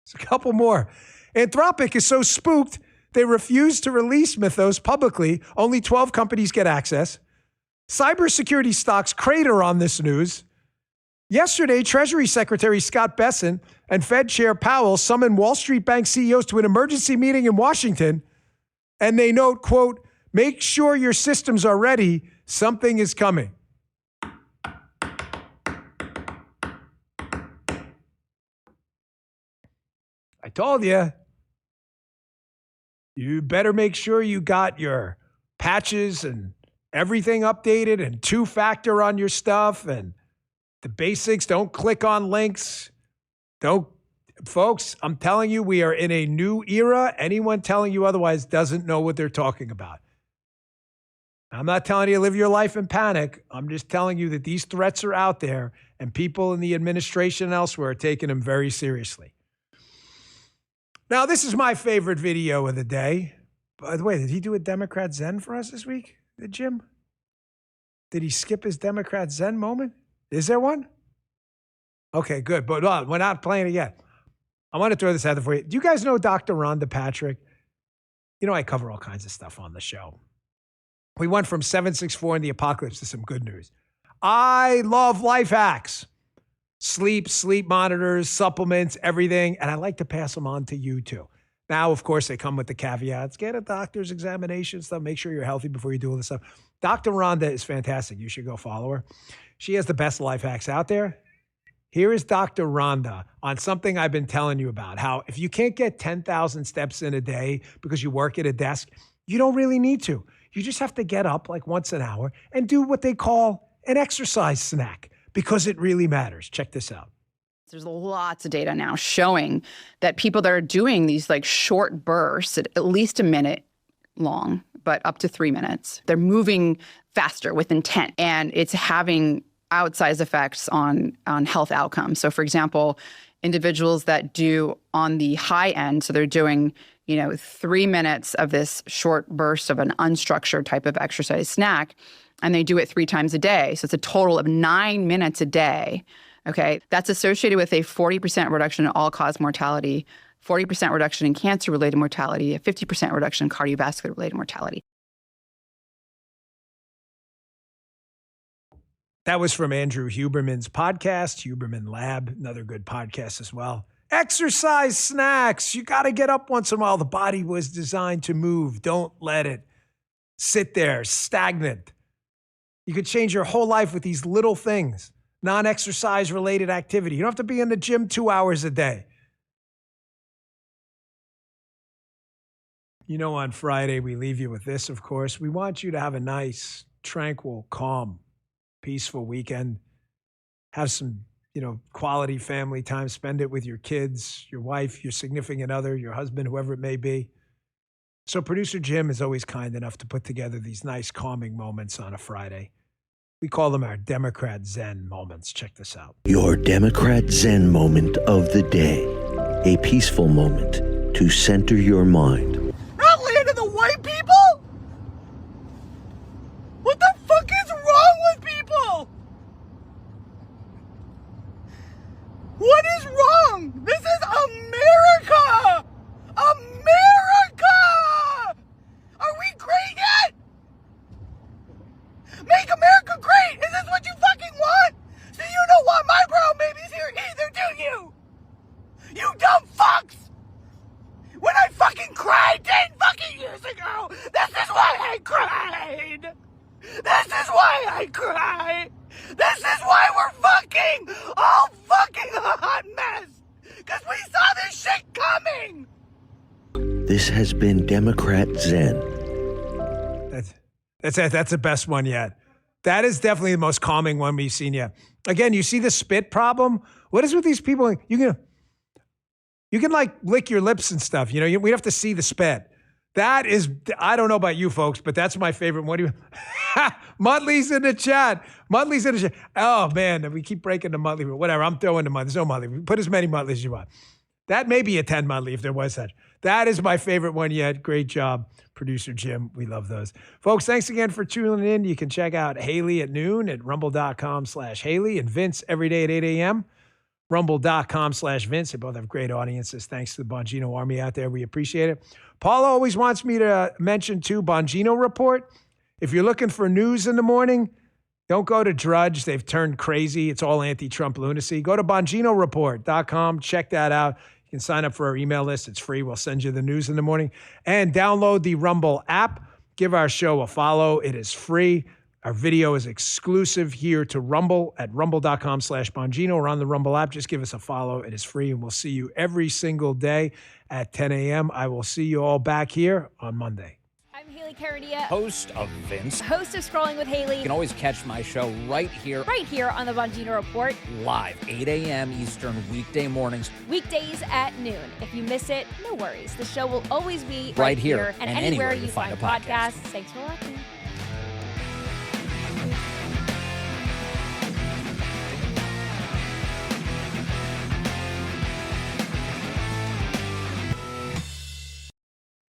There's a couple more. Anthropic is so spooked, they refuse to release Mythos publicly. Only 12 companies get access. Cybersecurity stocks crater on this news. Yesterday, Treasury Secretary Scott Bessent and Fed Chair Powell summoned Wall Street bank CEOs to an emergency meeting in Washington. And they note, quote, make sure your systems are ready. Something is coming. I told you. You better make sure you got your patches and everything updated and two-factor on your stuff and the basics. Don't click on links. Folks, I'm telling you, we are in a new era. Anyone telling you otherwise doesn't know what they're talking about. I'm not telling you to live your life in panic. I'm just telling you that these threats are out there and people in the administration and elsewhere are taking them very seriously. Now, this is my favorite video of the day. By the way, did he do a Democrat Zen for us this week, Jim? Did he skip his Democrat Zen moment? Is there one? Okay, good. But we're not playing it yet. I want to throw this out there for you. Do you guys know Dr. Rhonda Patrick? You know, I cover all kinds of stuff on the show. We went from 764 in the apocalypse to some good news. I love life hacks. Sleep monitors, supplements, everything. And I like to pass them on to you too. Now, of course, they come with the caveats. Get a doctor's examination stuff. Make sure you're healthy before you do all this stuff. Dr. Rhonda is fantastic. You should go follow her. She has the best life hacks out there. Here is Dr. Rhonda on something I've been telling you about, how if you can't get 10,000 steps in a day because you work at a desk, you don't really need to. You just have to get up like once an hour and do what they call an exercise snack because it really matters. Check this out. There's lots of data now showing that people that are doing these like short bursts at least a minute long, but up to 3 minutes, they're moving faster with intent, and it's having outsized effects on health outcomes. So for example, individuals that do on the high end, so they're doing 3 minutes of this short burst of an unstructured type of exercise snack, and they do it 3 times a day. So it's a total of 9 minutes a day. Okay, that's associated with a 40% reduction in all-cause mortality, 40% reduction in cancer-related mortality, a 50% reduction in cardiovascular-related mortality. That was from Andrew Huberman's podcast, Huberman Lab, another good podcast as well. Exercise snacks. You got to get up once in a while. The body was designed to move. Don't let it sit there stagnant. You could change your whole life with these little things. Non-exercise related activity. You don't have to be in the gym 2 hours a day. On Friday, we leave you with this, of course. We want you to have a nice, tranquil, calm, peaceful weekend. Have some, quality family time. Spend it with your kids, your wife, your significant other, your husband, whoever it may be. So producer Jim is always kind enough to put together these nice, calming moments on a Friday. We call them our Democrat Zen moments. Check this out. Your Democrat Zen moment of the day. A peaceful moment to center your mind. Land of the white people? What the fuck is wrong with people? What is wrong? This is America! America! Are we great yet? Make America great! Is this what you fucking want? So you don't want my brown babies here either, do you? You dumb fucks! When I fucking cried 10 fucking years ago, this is why I cried! This is why I cry! This is why we're fucking all fucking a hot mess! Because we saw this shit coming! This has been Democrat Zen. That's the best one yet. That is definitely the most calming one we've seen yet. Again, you see the spit problem? What is with these people? You can like lick your lips and stuff. We have to see the spit. That is, I don't know about you folks, but that's my favorite. What do you, Muttley's in the chat. Muttley's in the chat. Oh man, we keep breaking the Muttley. Whatever, I'm throwing the Muttley. There's no Muttley. Put as many Mutleys as you want. That may be a 10 Muttley if there was such. That is my favorite one yet. Great job, producer Jim. We love those. Folks, thanks again for tuning in. You can check out Haley at noon at rumble.com/Haley and Vince every day at 8 a.m. Rumble.com/Vince. They both have great audiences. Thanks to the Bongino Army out there. We appreciate it. Paula always wants me to mention, too, Bongino Report. If you're looking for news in the morning, don't go to Drudge. They've turned crazy. It's all anti-Trump lunacy. Go to BonginoReport.com. Check that out. You can sign up for our email list. It's free. We'll send you the news in the morning. And download the Rumble app. Give our show a follow. It is free. Our video is exclusive here to Rumble at rumble.com/Bongino or on the Rumble app. Just give us a follow. It is free, and we'll see you every single day at 10 a.m. I will see you all back here on Monday. I'm Haley Caradia, host of Vince, host of Scrolling with Haley. You can always catch my show right here on the Bongino Report. Live, 8 a.m. Eastern, weekday mornings. Weekdays at noon. If you miss it, no worries. The show will always be right here and anywhere you find podcasts. Thanks for watching.